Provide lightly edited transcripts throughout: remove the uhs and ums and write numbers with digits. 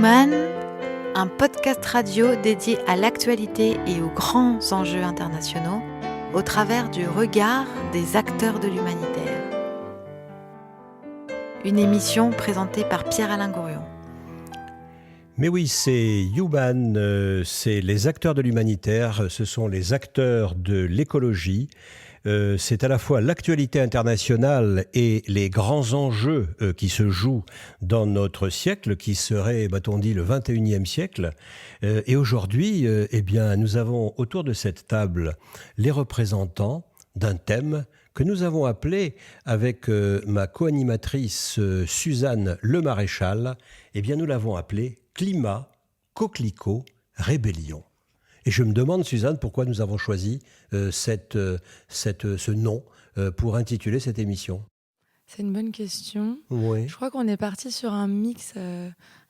Human, un podcast radio dédié à l'actualité et aux grands enjeux internationaux au travers du regard des acteurs de l'humanitaire. Une émission présentée par Pierre-Alain Gourion. Mais oui, c'est Human, c'est les acteurs de l'humanitaire, ce sont les acteurs de l'écologie. C'est à la fois l'actualité internationale et les grands enjeux qui se jouent dans notre siècle, qui serait, m'a-t-on dit, le 21e siècle. Et aujourd'hui, nous avons autour de cette table les représentants d'un thème que nous avons appelé, avec ma co-animatrice Suzanne Lemaréchal, nous l'avons appelé « Climat, coquelicot, rébellion ». Et je me demande, Suzanne, pourquoi nous avons choisi ce nom pour intituler cette émission. C'est une bonne question. Oui. Je crois qu'on est parti sur un mix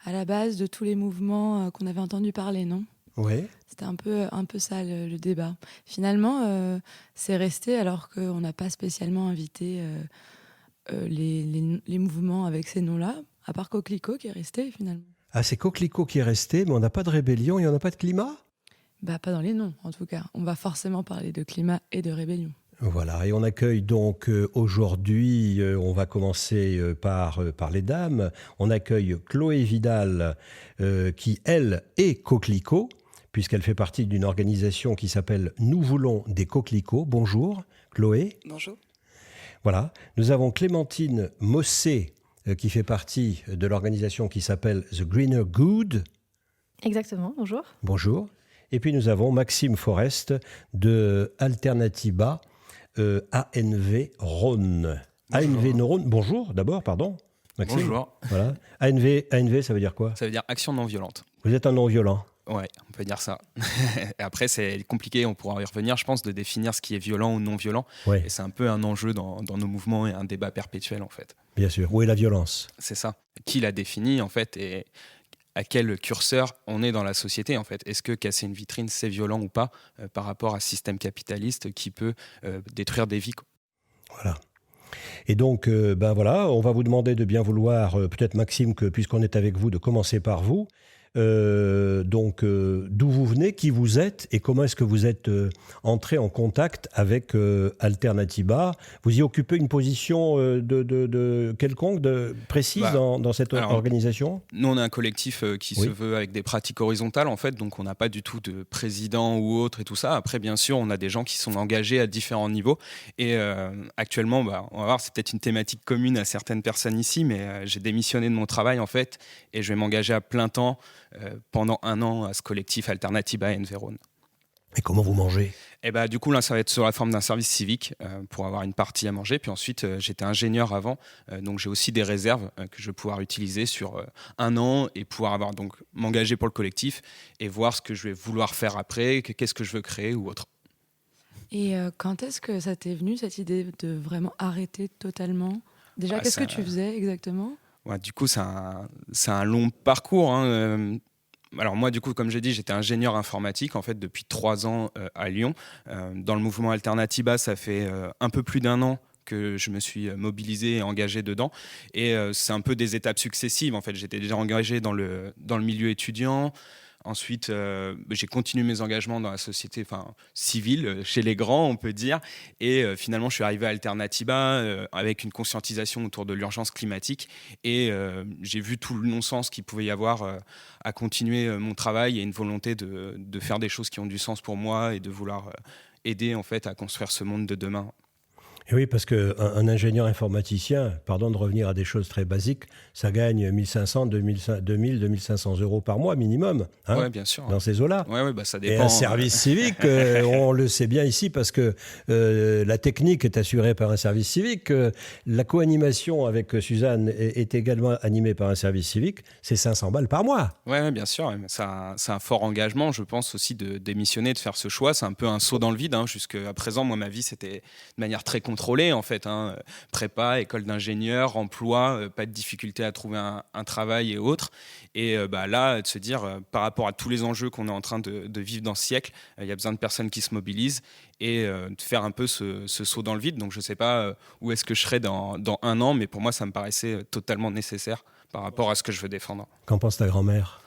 à la base de tous les mouvements qu'on avait entendu parler, non ? Oui. C'était un peu ça le débat. Finalement, c'est resté alors qu'on n'a pas spécialement invité les mouvements avec ces noms-là, à part Coquelicot qui est resté finalement. Ah, c'est Coquelicot qui est resté, mais on n'a pas de rébellion et on n'a pas de climat ? Pas dans les noms, en tout cas. On va forcément parler de climat et de rébellion. Voilà, et on accueille donc aujourd'hui, on va commencer par les dames, on accueille Chloé Vidal, qui, elle, est Coquelicot, puisqu'elle fait partie d'une organisation qui s'appelle « Nous voulons des coquelicots ». Bonjour, Chloé. Bonjour. Voilà, nous avons Clémentine Mossé, qui fait partie de l'organisation qui s'appelle « The Greener Good ». Exactement, bonjour. Bonjour. Et puis nous avons Maxime Forest de Alternatiba ANV Rhône. ANV Rhône, bonjour d'abord, pardon. Maxime. Bonjour. Voilà. ANV, ça veut dire quoi ? Ça veut dire action non violente. Vous êtes un non-violent ? Ouais, on peut dire ça. Et après, c'est compliqué, on pourra y revenir, je pense, de définir ce qui est violent ou non violent. Ouais. Et c'est un peu un enjeu dans nos mouvements et un débat perpétuel, en fait. Bien sûr. Où est la violence ? C'est ça. Qui la définit, en fait, et à quel curseur on est dans la société, en fait. Est-ce que casser une vitrine, c'est violent ou pas par rapport à un système capitaliste qui peut détruire des vies, quoi. Voilà. Et donc, on va vous demander de bien vouloir, peut-être Maxime, que puisqu'on est avec vous, de commencer par vous. D'où vous venez, qui vous êtes et comment est-ce que vous êtes entré en contact avec Alternatiba ? Vous y occupez une position de quelconque, précise dans cette organisation ? Nous, on est un collectif qui se veut avec des pratiques horizontales, en fait, donc on n'a pas du tout de président ou autre et tout ça. Après, bien sûr, on a des gens qui sont engagés à différents niveaux et actuellement, on va voir, c'est peut-être une thématique commune à certaines personnes ici, mais j'ai démissionné de mon travail, en fait, et je vais m'engager à plein temps pendant 1 an à ce collectif Alternatiba ANV Rhône. Et comment vous mangez ? Du coup, là, ça va être sur la forme d'un service civique pour avoir une partie à manger. Puis ensuite, j'étais ingénieur avant, donc j'ai aussi des réserves que je vais pouvoir utiliser sur 1 an et pouvoir m'engager pour le collectif et voir ce que je vais vouloir faire après, qu'est-ce que je veux créer ou autre. Et quand est-ce que ça t'est venu, cette idée de vraiment arrêter totalement ? Déjà, qu'est-ce que tu faisais exactement ? Ouais, du coup, c'est un long parcours, hein. Alors moi, du coup, comme j'ai dit, j'étais ingénieur informatique en fait depuis 3 ans à Lyon. Dans le mouvement Alternatiba, ça fait un peu plus d'1 an que je me suis mobilisé et engagé dedans. Et c'est un peu des étapes successives. En fait, j'étais déjà engagé dans le milieu étudiant. Ensuite, j'ai continué mes engagements dans la société civile, chez les grands, on peut dire. Et finalement, je suis arrivé à Alternatiba avec une conscientisation autour de l'urgence climatique. Et j'ai vu tout le non-sens qu'il pouvait y avoir à continuer mon travail et une volonté de faire des choses qui ont du sens pour moi et de vouloir aider en fait, à construire ce monde de demain. Et oui, parce qu'un ingénieur informaticien, pardon de revenir à des choses très basiques, ça gagne 1 500, 2 000, 2 500 euros par mois minimum, hein, ouais, bien sûr, dans ces eaux-là. Ouais, ça dépend. Et un service civique, on le sait bien ici, parce que la technique est assurée par un service civique. La co-animation avec Suzanne est également animée par un service civique. C'est 500 balles par mois. Oui, bien sûr. C'est un fort engagement, je pense aussi, de démissionner, de faire ce choix. C'est un peu un saut dans le vide. Hein. Jusqu'à présent, moi, ma vie, c'était de manière très contrôlée, en fait. Hein. Prépa, école d'ingénieur, emploi, pas de difficulté à trouver un travail et autres. Et là, de se dire, par rapport à tous les enjeux qu'on est en train de vivre dans ce siècle, il y a besoin de personnes qui se mobilisent et de faire un peu ce saut dans le vide. Donc, je ne sais pas où est-ce que je serai dans 1 an, mais pour moi, ça me paraissait totalement nécessaire par rapport à ce que je veux défendre. Qu'en pense ta grand-mère ?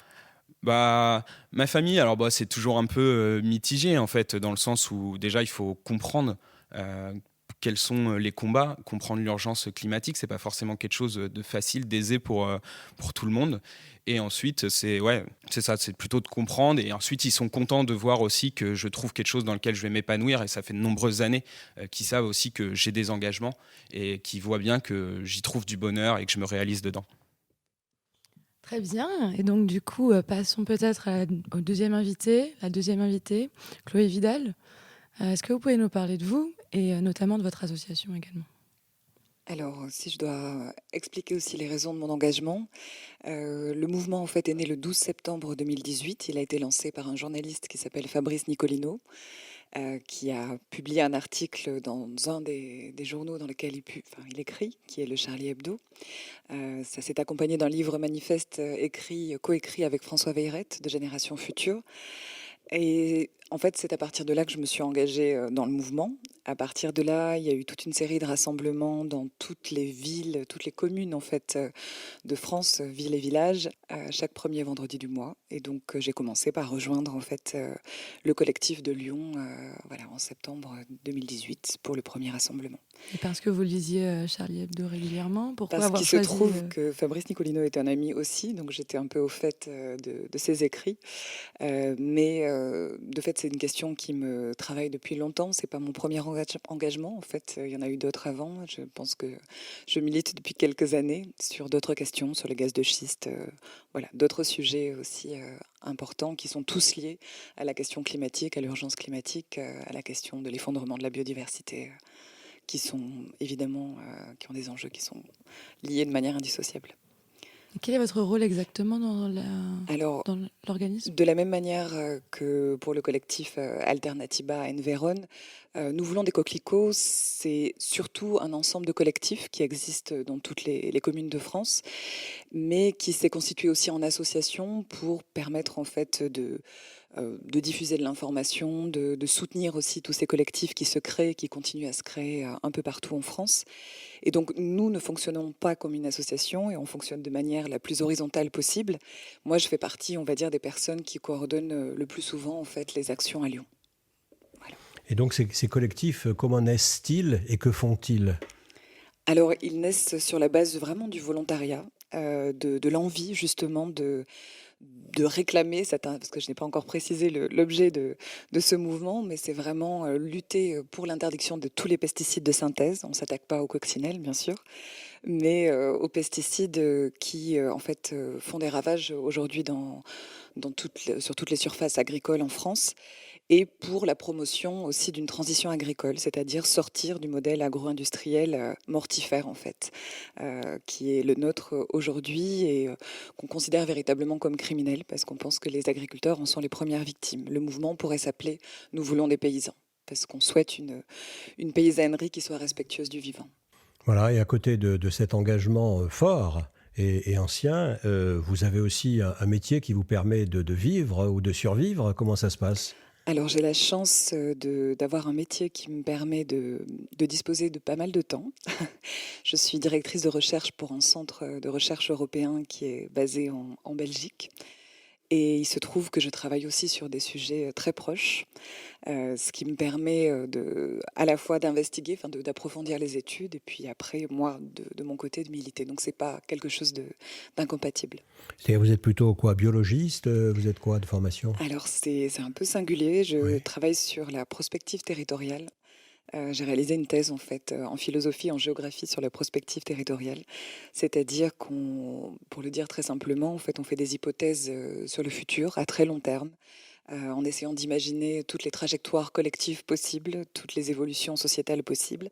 Bah, ma famille, alors c'est toujours un peu mitigé en fait, dans le sens où déjà il faut comprendre quels sont les combats, comprendre l'urgence climatique, c'est pas forcément quelque chose de facile, d'aisé pour tout le monde. Et ensuite, c'est ça, c'est plutôt de comprendre. Et ensuite, ils sont contents de voir aussi que je trouve quelque chose dans lequel je vais m'épanouir. Et ça fait de nombreuses années qu'ils savent aussi que j'ai des engagements et qu'ils voient bien que j'y trouve du bonheur et que je me réalise dedans. Très bien. Et donc, du coup, passons peut-être au deuxième invité, la deuxième invitée, Chloé Vidal. Est-ce que vous pouvez nous parler de vous et notamment de votre association également ? Alors, si je dois expliquer aussi les raisons de mon engagement, le mouvement en fait est né le 12 septembre 2018. Il a été lancé par un journaliste qui s'appelle Fabrice Nicolino, qui a publié un article dans un des journaux dans lesquels il écrit, qui est le Charlie Hebdo. Ça s'est accompagné d'un livre manifeste coécrit avec François Veyrette de Génération Future. Et en fait, c'est à partir de là que je me suis engagée dans le mouvement. À partir de là, il y a eu toute une série de rassemblements dans toutes les villes, toutes les communes en fait de France, villes et villages, chaque premier vendredi du mois. Et donc, j'ai commencé par rejoindre en fait le collectif de Lyon, en septembre 2018 pour le premier rassemblement. Et parce que vous lisiez Charlie Hebdo régulièrement, pourquoi Parce avoir qu'il se choisi trouve que Fabrice Nicolino est un ami aussi, donc j'étais un peu au fait de ses écrits. Mais de fait, c'est une question qui me travaille depuis longtemps. C'est pas mon premier engagement. En fait, il y en a eu d'autres avant. Je pense que je milite depuis quelques années sur d'autres questions, sur le gaz de schiste. D'autres sujets aussi importants qui sont tous liés à la question climatique, à l'urgence climatique, à la question de l'effondrement de la biodiversité, qui sont évidemment qui ont des enjeux qui sont liés de manière indissociable. Quel est votre rôle exactement dans l'organisme ? De la même manière que pour le collectif Alternatiba Enveron, nous voulons des coquelicots. C'est surtout un ensemble de collectifs qui existent dans toutes les communes de France, mais qui s'est constitué aussi en association pour permettre en fait de diffuser de l'information, de soutenir aussi tous ces collectifs qui se créent, qui continuent à se créer un peu partout en France. Et donc, nous ne fonctionnons pas comme une association et on fonctionne de manière la plus horizontale possible. Moi, je fais partie, on va dire, des personnes qui coordonnent le plus souvent, en fait, les actions à Lyon. Voilà. Et donc, ces collectifs, comment naissent-ils et que font-ils ? Alors, ils naissent sur la base vraiment du volontariat, de l'envie, justement, de réclamer, parce que je n'ai pas encore précisé l'objet de ce mouvement, mais c'est vraiment lutter pour l'interdiction de tous les pesticides de synthèse. On ne s'attaque pas aux coccinelles, bien sûr, mais aux pesticides qui, en fait, font des ravages aujourd'hui sur toutes les surfaces agricoles en France, et pour la promotion aussi d'une transition agricole, c'est-à-dire sortir du modèle agro-industriel mortifère, en fait, qui est le nôtre aujourd'hui et qu'on considère véritablement comme criminel, parce qu'on pense que les agriculteurs en sont les premières victimes. Le mouvement pourrait s'appeler « Nous voulons des paysans », parce qu'on souhaite une paysannerie qui soit respectueuse du vivant. Voilà, et à côté de cet engagement fort et ancien, vous avez aussi un métier qui vous permet de vivre ou de survivre. Comment ça se passe ? Alors j'ai la chance d'avoir un métier qui me permet de disposer de pas mal de temps. Je suis directrice de recherche pour un centre de recherche européen qui est basé en Belgique. Et il se trouve que je travaille aussi sur des sujets très proches, ce qui me permet à la fois d'investiguer, d'approfondir les études, et puis après, moi, de mon côté, de militer. Donc, ce n'est pas quelque chose d'incompatible. C'est-à-dire, vous êtes plutôt quoi, biologiste ? Vous êtes quoi de formation ? Alors, c'est un peu singulier. Je travaille sur la prospective territoriale. J'ai réalisé une thèse en fait en philosophie, en géographie sur la prospective territoriale, c'est-à-dire pour le dire très simplement, en fait, on fait des hypothèses sur le futur à très long terme, en essayant d'imaginer toutes les trajectoires collectives possibles, toutes les évolutions sociétales possibles,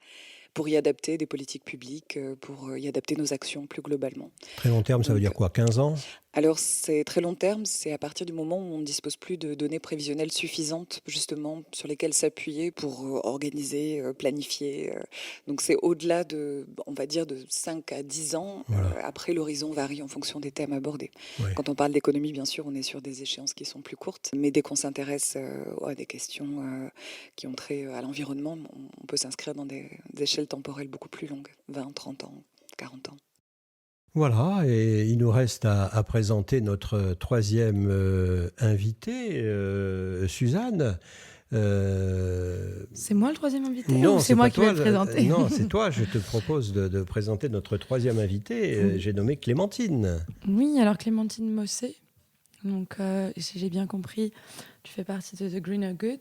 pour y adapter des politiques publiques, pour y adapter nos actions plus globalement. Très long terme, ça veut dire quoi, 15 ans ? Alors, c'est très long terme, c'est à partir du moment où on ne dispose plus de données prévisionnelles suffisantes, justement, sur lesquelles s'appuyer pour organiser, planifier. Donc, c'est au-delà on va dire, de 5 à 10 ans. Voilà. Après, l'horizon varie en fonction des thèmes abordés. Ouais. Quand on parle d'économie, bien sûr, on est sur des échéances qui sont plus courtes. Mais dès qu'on s'intéresse à des questions qui ont trait à l'environnement, on peut s'inscrire dans des échelles temporelles beaucoup plus longues, 20, 30 ans, 40 ans. Voilà, et il nous reste à présenter notre troisième invité, Suzanne. C'est moi le troisième invité Non, ou c'est moi qui vais toi, le présenter? Non, c'est toi. Je te propose de présenter notre troisième invité. Oui. J'ai nommé Clémentine. Oui, alors Clémentine Mossé. Donc, si j'ai bien compris, tu fais partie de The Greener Good.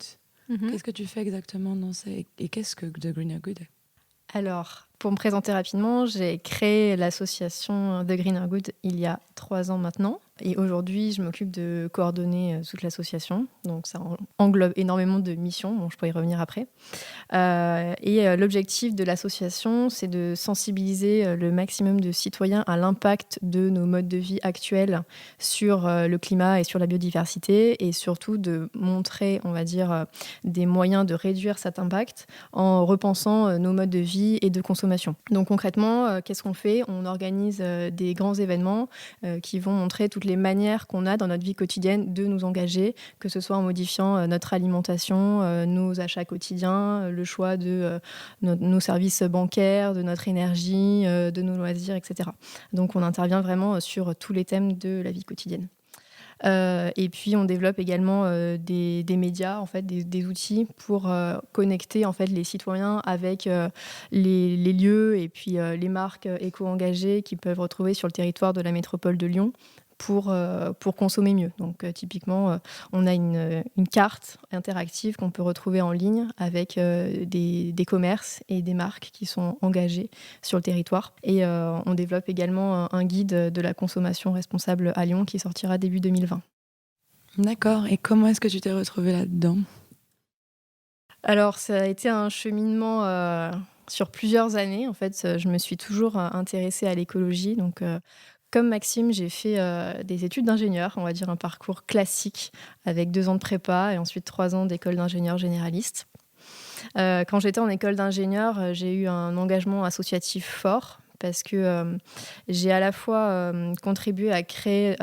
Qu'est-ce que tu fais exactement et qu'est-ce que The Greener Good? Alors, pour me présenter rapidement, j'ai créé l'association The Greener Good il y a 3 ans maintenant. Et aujourd'hui, je m'occupe de coordonner toute l'association. Donc, ça englobe énormément de missions. Bon, je pourrais y revenir après. L'objectif de l'association, c'est de sensibiliser le maximum de citoyens à l'impact de nos modes de vie actuels sur le climat et sur la biodiversité, et surtout de montrer, on va dire, des moyens de réduire cet impact en repensant nos modes de vie et de consommation. Donc concrètement, qu'est-ce qu'on fait? On organise des grands événements qui vont montrer toutes les manières qu'on a dans notre vie quotidienne de nous engager, que ce soit en modifiant notre alimentation, nos achats quotidiens, le choix de nos services bancaires, de notre énergie, de nos loisirs, etc. Donc on intervient vraiment sur tous les thèmes de la vie quotidienne. Et puis on développe également des médias, en fait, des outils pour connecter en fait les citoyens avec les lieux et puis les marques éco-engagées qu'ils peuvent retrouver sur le territoire de la métropole de Lyon pour consommer mieux. Donc typiquement, on a une carte interactive qu'on peut retrouver en ligne avec des commerces et des marques qui sont engagés sur le territoire. Et on développe également un guide de la consommation responsable à Lyon qui sortira début 2020. D'accord. Et comment est-ce que tu t'es retrouvée là-dedans? Alors, ça a été un cheminement sur plusieurs années. En fait, je me suis toujours intéressée à l'écologie. Donc, comme Maxime, j'ai fait des études d'ingénieur, on va dire un parcours classique, avec 2 ans de prépa et ensuite 3 ans d'école d'ingénieur généraliste. Quand j'étais en école d'ingénieur, j'ai eu un engagement associatif fort parce que j'ai à la fois contribué à créer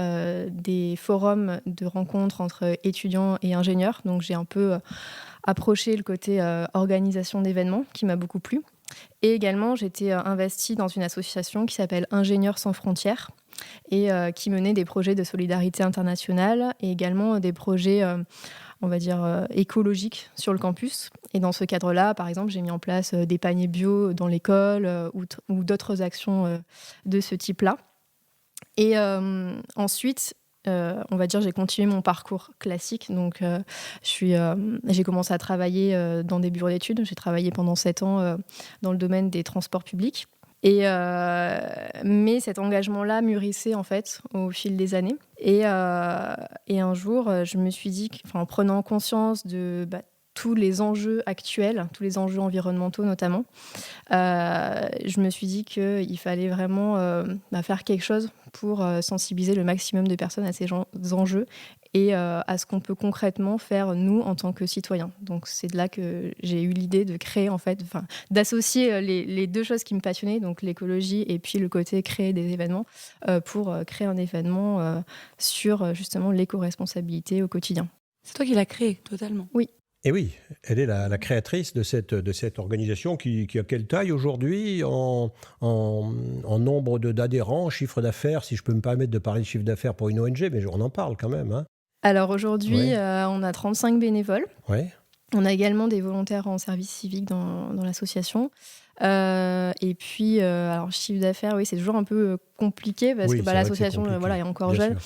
des forums de rencontres entre étudiants et ingénieurs. Donc j'ai un peu approché le côté organisation d'événements qui m'a beaucoup plu. Et également, j'étais investie dans une association qui s'appelle Ingénieurs sans frontières et qui menait des projets de solidarité internationale et également des projets, on va dire, écologiques sur le campus. Et dans ce cadre-là, par exemple, j'ai mis en place des paniers bio dans l'école ou d'autres actions de ce type-là. Et ensuite, on va dire, j'ai continué mon parcours classique. Donc, j'ai commencé à travailler dans des bureaux d'études. J'ai travaillé pendant 7 ans dans le domaine des transports publics. Mais cet engagement-là mûrissait en fait au fil des années. Et un jour, je me suis dit, en prenant conscience de tous les enjeux actuels, tous les enjeux environnementaux notamment, je me suis dit qu'il fallait vraiment faire quelque chose pour sensibiliser le maximum de personnes à ces enjeux et à ce qu'on peut concrètement faire nous en tant que citoyens. Donc c'est de là que j'ai eu l'idée de créer d'associer les 2 choses qui me passionnaient, donc l'écologie et puis le côté créer des événements pour créer un événement sur justement l'éco-responsabilité au quotidien. C'est toi qui l'as créé totalement? Oui. Et oui, elle est la créatrice de cette organisation qui a quelle taille aujourd'hui en nombre d'adhérents, chiffre d'affaires, si je peux me permettre de parler de chiffre d'affaires pour une ONG, mais on en parle quand même. Hein. Alors aujourd'hui, on a 35 bénévoles. Ouais. On a également des volontaires en service civique dans l'association. Et puis, alors, chiffre d'affaires, oui, c'est toujours un peu compliqué parce que l'association est encore jeune.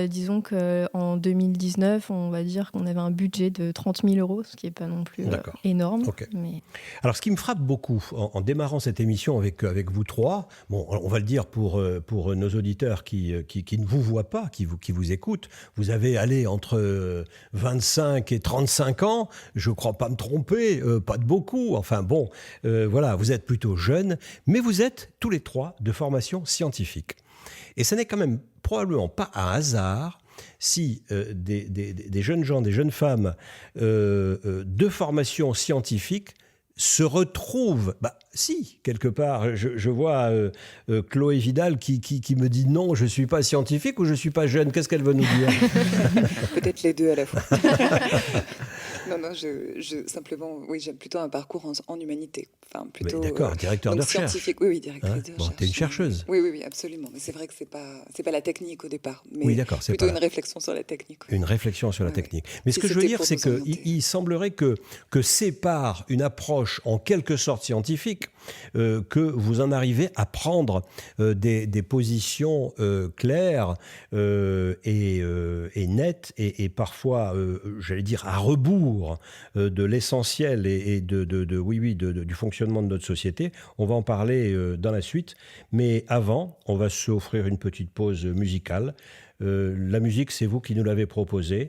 Disons qu'en 2019, on va dire qu'on avait un budget de 30 000 €, ce qui n'est pas non plus énorme. Okay. Mais... Alors, ce qui me frappe beaucoup en démarrant cette émission avec vous trois, bon, on va le dire pour nos auditeurs qui ne vous voient pas, qui vous écoutent, vous avez entre 25 et 35 ans, je ne crois pas me tromper, pas de beaucoup, enfin bon, voilà, vous êtes plutôt jeunes, mais vous êtes tous les 3 de formation scientifique. Et ce n'est quand même probablement pas un hasard si des jeunes gens, des jeunes femmes de formation scientifique se retrouvent, si, quelque part, je vois Chloé Vidal qui me dit non, je ne suis pas scientifique ou je ne suis pas jeune, qu'est-ce qu'elle veut nous dire? Peut-être les 2 à la fois. Non, simplement, oui, j'aime plutôt un parcours en humanité. Enfin, plutôt. D'accord, directeur de recherche. Scientifique, oui, directrice de recherche. T'es une chercheuse. Oui, absolument. Mais c'est vrai que c'est pas la technique au départ, mais oui, d'accord, c'est plutôt une réflexion sur la technique. Une réflexion sur la technique. Mais ce que je veux dire, c'est qu'il semblerait que sépare une approche en quelque sorte scientifique, que vous en arrivez à prendre des positions claires et nettes et parfois, j'allais dire, à rebours de l'essentiel et du fonctionnement de notre société. On va en parler dans la suite. Mais avant, on va s'offrir une petite pause musicale. La musique, c'est vous qui nous l'avez proposée.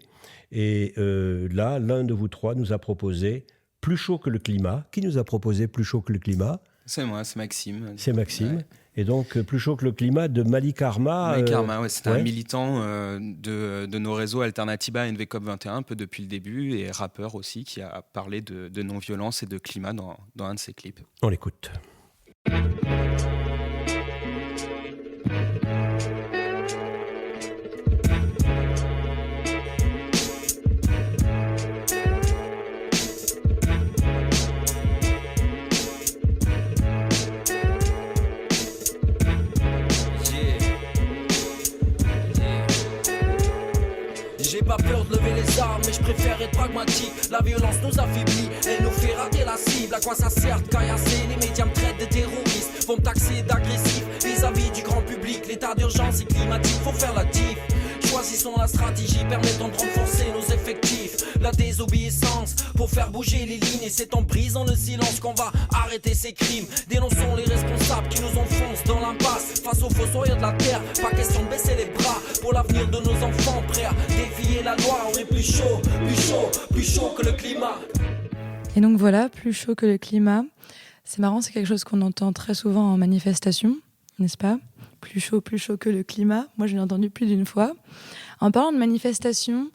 Et là, l'un de vous trois nous a proposé Plus chaud que le climat. Qui nous a proposé Plus chaud que le climat ? C'est moi, c'est Maxime. C'est Maxime. Ouais. Et donc, Plus chaud que le climat de Malik Arma. Malik Arma, ouais, c'est un militant de nos réseaux Alternatiba et NVCOP21 un peu depuis le début, et rappeur aussi, qui a parlé de non-violence et de climat dans un de ses clips. On l'écoute. J'ai pas peur de lever les armes, mais je préfère être pragmatique. La violence nous affaiblit, elle nous fait rater la cible. À quoi ça sert de caillasser? Les médias me traitent de terroristes, vont me taxer d'agressif vis-à-vis du grand public. L'état d'urgence est climatique, faut faire la diff. Choisissons la stratégie permettant de renforcer nos effectifs. La désobéissance pour faire bouger les lignes, et c'est en brisant le silence qu'on va arrêter ces crimes. Dénonçons les responsables qui nous enfoncent dans l'impasse. Face aux fossoyeurs de la terre, pas question de baisser les bras. Pour l'avenir de nos enfants, prêts à défier la loi. On est plus chaud que le climat. Et donc voilà, plus chaud que le climat. C'est marrant, c'est quelque chose qu'on entend très souvent en manifestation, n'est-ce pas ? Plus chaud que le climat. Moi, je l'ai entendu plus d'une fois. En parlant de manifestation,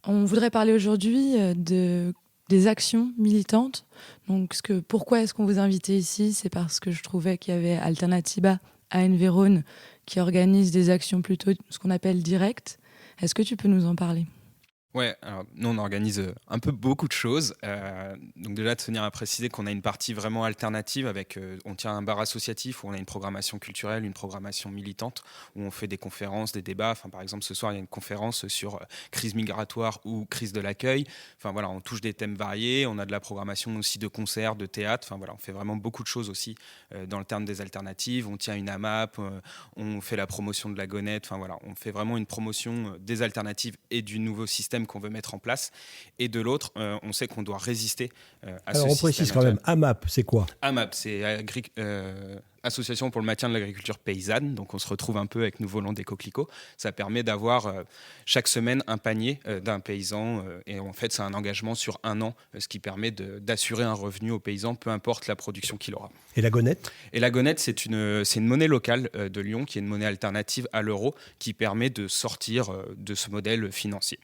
on voudrait parler aujourd'hui des actions militantes. Donc, pourquoi est-ce qu'on vous a invité ici ? C'est parce que je trouvais qu'il y avait Alternatiba à Environ qui organise des actions plutôt ce qu'on appelle directes. Est-ce que tu peux nous en parler ? Ouais, alors nous on organise un peu beaucoup de choses. Donc déjà de tenir à préciser qu'on a une partie vraiment alternative avec, on tient un bar associatif où on a une programmation culturelle, une programmation militante où on fait des conférences, des débats. Enfin par exemple ce soir il y a une conférence sur crise migratoire ou crise de l'accueil. Enfin voilà, on touche des thèmes variés. On a de la programmation aussi de concerts, de théâtre. Enfin voilà, on fait vraiment beaucoup de choses aussi dans le terme des alternatives. On tient une AMAP, on fait la promotion de la Gonette. Enfin voilà, on fait vraiment une promotion des alternatives et du nouveau système qu'on veut mettre en place, et de l'autre, on sait qu'on doit résister à ce système. Alors on précise quand même, AMAP, c'est quoi ? AMAP, c'est Association pour le maintien de l'agriculture paysanne, donc on se retrouve un peu avec Nous volons des coquelicots. Ça permet d'avoir chaque semaine un panier d'un paysan, et en fait c'est un engagement sur un an, ce qui permet d'assurer un revenu aux paysans, peu importe la production qu'il aura. Et la Gonette ? Et la Gonette, c'est une monnaie locale de Lyon, qui est une monnaie alternative à l'euro, qui permet de sortir de ce modèle financier.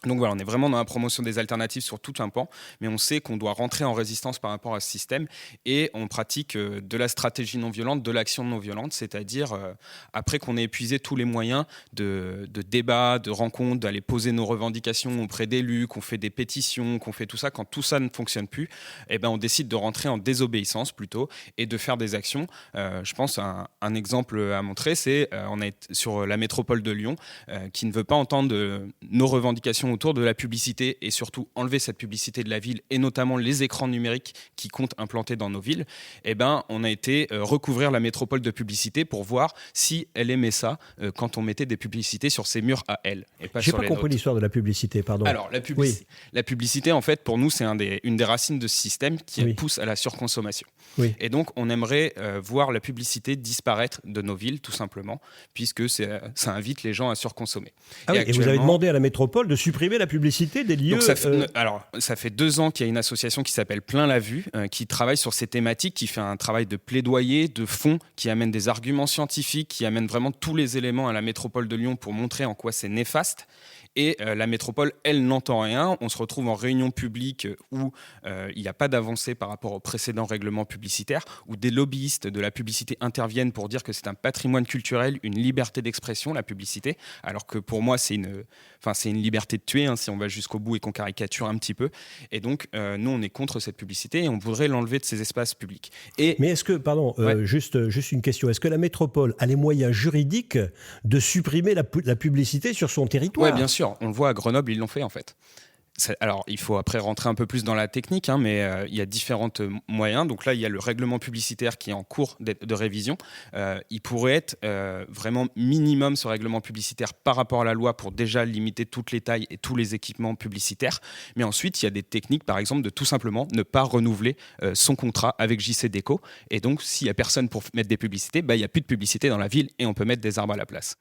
Donc voilà, on est vraiment dans la promotion des alternatives sur tout un pan, mais on sait qu'on doit rentrer en résistance par rapport à ce système, et on pratique de la stratégie non violente, de l'action non violente, c'est-à-dire après qu'on ait épuisé tous les moyens de débat, de rencontre, d'aller poser nos revendications auprès d'élus, qu'on fait des pétitions, qu'on fait tout ça, quand tout ça ne fonctionne plus, eh ben on décide de rentrer en désobéissance plutôt et de faire des actions. Je pense un exemple à montrer, c'est on est sur la métropole de Lyon qui ne veut pas entendre nos revendications autour de la publicité, et surtout enlever cette publicité de la ville, et notamment les écrans numériques qui comptent implanter dans nos villes. Eh ben, on a été recouvrir la métropole de publicité pour voir si elle aimait ça quand on mettait des publicités sur ses murs à elle, et pas sur les nôtres. J'ai pas compris l'histoire de la publicité, pardon. Alors, la publicité, en fait, pour nous, c'est une des racines de ce système qui pousse à la surconsommation. Oui. Et donc, on aimerait voir la publicité disparaître de nos villes, tout simplement, puisque ça invite les gens à surconsommer. Ah et vous avez demandé à la métropole de supprimer la publicité des lieux. Donc ça fait 2 ans qu'il y a une association qui s'appelle Plein la Vue, qui travaille sur ces thématiques, qui fait un travail de plaidoyer, de fond, qui amène des arguments scientifiques, qui amène vraiment tous les éléments à la métropole de Lyon pour montrer en quoi c'est néfaste. Et la métropole, elle, n'entend rien. On se retrouve en réunion publique où il n'y a pas d'avancée par rapport aux précédents règlements publicitaires, où des lobbyistes de la publicité interviennent pour dire que c'est un patrimoine culturel, une liberté d'expression, la publicité, alors que pour moi, c'est une liberté tuer si on va jusqu'au bout et qu'on caricature un petit peu. Et donc, nous, on est contre cette publicité et on voudrait l'enlever de ces espaces publics. Mais est-ce que, pardon, juste une question, est-ce que la métropole a les moyens juridiques de supprimer la publicité sur son territoire ? Oui, bien sûr. On le voit à Grenoble, ils l'ont fait en fait. Alors, il faut après rentrer un peu plus dans la technique, mais il y a différents moyens. Donc là, il y a le règlement publicitaire qui est en cours de révision. Il pourrait être vraiment minimum, ce règlement publicitaire, par rapport à la loi pour déjà limiter toutes les tailles et tous les équipements publicitaires. Mais ensuite, il y a des techniques, par exemple, de tout simplement ne pas renouveler son contrat avec JCDecaux. Et donc, s'il n'y a personne pour mettre des publicités, il n'y a plus de publicité dans la ville et on peut mettre des arbres à la place.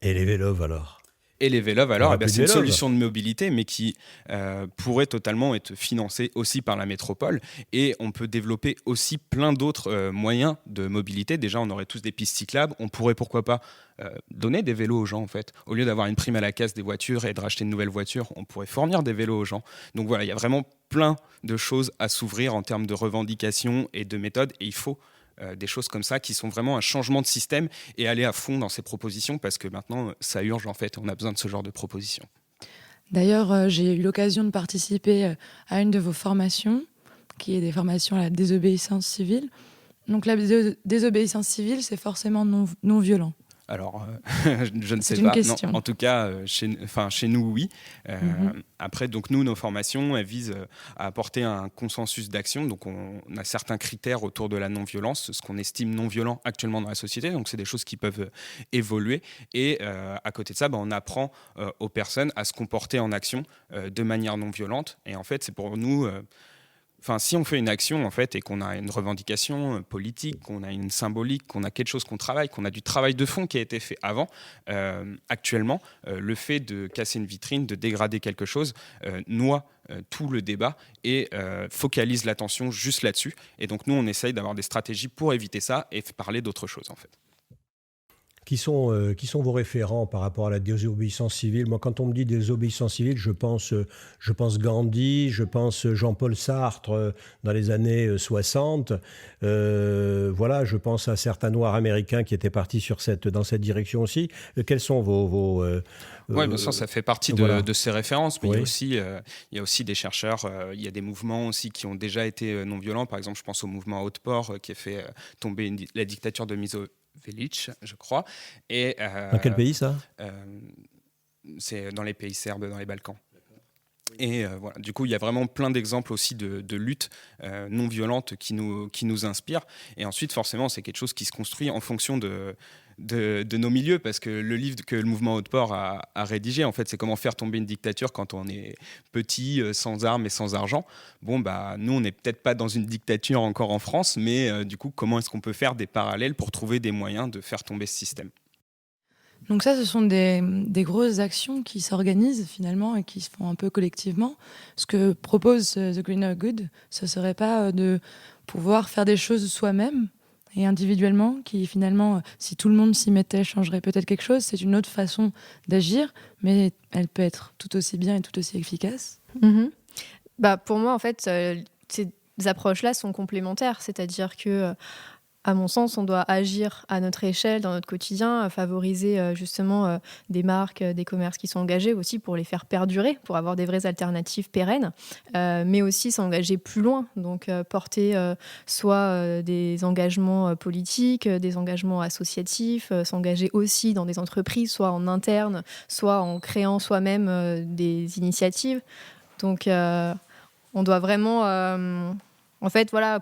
Et les vélos, alors ? Et les vélos, alors, c'est une solution de mobilité, mais qui pourrait totalement être financée aussi par la métropole. Et on peut développer aussi plein d'autres moyens de mobilité. Déjà, on aurait tous des pistes cyclables. On pourrait, pourquoi pas, donner des vélos aux gens, en fait. Au lieu d'avoir une prime à la casse des voitures et de racheter une nouvelle voiture, on pourrait fournir des vélos aux gens. Donc voilà, il y a vraiment plein de choses à s'ouvrir en termes de revendications et de méthodes. Et il faut des choses comme ça qui sont vraiment un changement de système et aller à fond dans ces propositions parce que maintenant ça urge en fait, on a besoin de ce genre de propositions. D'ailleurs, j'ai eu l'occasion de participer à une de vos formations qui est des formations à la désobéissance civile. Donc la désobéissance civile, c'est forcément non violent. Alors, je ne sais c'est pas. Question. Non, en tout cas, chez nous, oui. Après, donc nous, nos formations, elles visent à apporter un consensus d'action. Donc, on a certains critères autour de la non-violence, ce qu'on estime non-violent actuellement dans la société. Donc, c'est des choses qui peuvent évoluer. Et à côté de ça, on apprend aux personnes à se comporter en action de manière non-violente. Et en fait, c'est pour nous... si on fait une action en fait et qu'on a une revendication politique, qu'on a une symbolique, qu'on a quelque chose qu'on travaille, qu'on a du travail de fond qui a été fait avant, actuellement, le fait de casser une vitrine, de dégrader quelque chose, noie tout le débat et focalise l'attention juste là-dessus. Et donc nous, on essaye d'avoir des stratégies pour éviter ça et parler d'autre chose en fait. Qui sont vos référents par rapport à la désobéissance civile ? Moi, quand on me dit désobéissance civile, je pense Gandhi, je pense Jean-Paul Sartre dans les années 60. Je pense à certains Noirs américains qui étaient partis dans cette direction aussi. Quels sont vos Oui, bien sûr, ça fait partie de ces références, mais il y a aussi des chercheurs, il y a des mouvements aussi qui ont déjà été non violents. Par exemple, je pense au mouvement Haute-Port qui a fait tomber la dictature de Milosevic, je crois. Et, dans quel pays ça ? C'est dans les pays serbes, dans les Balkans. Et voilà. Du coup, il y a vraiment plein d'exemples aussi de luttes non violentes qui nous inspirent. Et ensuite, forcément, c'est quelque chose qui se construit en fonction de nos milieux, parce que le livre que le mouvement Haute-Port a rédigé, en fait, c'est comment faire tomber une dictature quand on est petit, sans armes et sans argent. Nous, on n'est peut-être pas dans une dictature encore en France, mais du coup, comment est-ce qu'on peut faire des parallèles pour trouver des moyens de faire tomber ce système ? Donc ça, ce sont des grosses actions qui s'organisent finalement et qui se font un peu collectivement. Ce que propose The Greener Good, ce ne serait pas de pouvoir faire des choses soi-même et individuellement, qui finalement, si tout le monde s'y mettait, changerait peut-être quelque chose. C'est une autre façon d'agir, mais elle peut être tout aussi bien et tout aussi efficace. Pour moi, en fait, ces approches-là sont complémentaires. C'est-à-dire que à mon sens, on doit agir à notre échelle, dans notre quotidien, favoriser justement des marques, des commerces qui sont engagés aussi pour les faire perdurer, pour avoir des vraies alternatives pérennes, mais aussi s'engager plus loin, donc porter soit des engagements politiques, des engagements associatifs, s'engager aussi dans des entreprises, soit en interne, soit en créant soi-même des initiatives. Donc on doit vraiment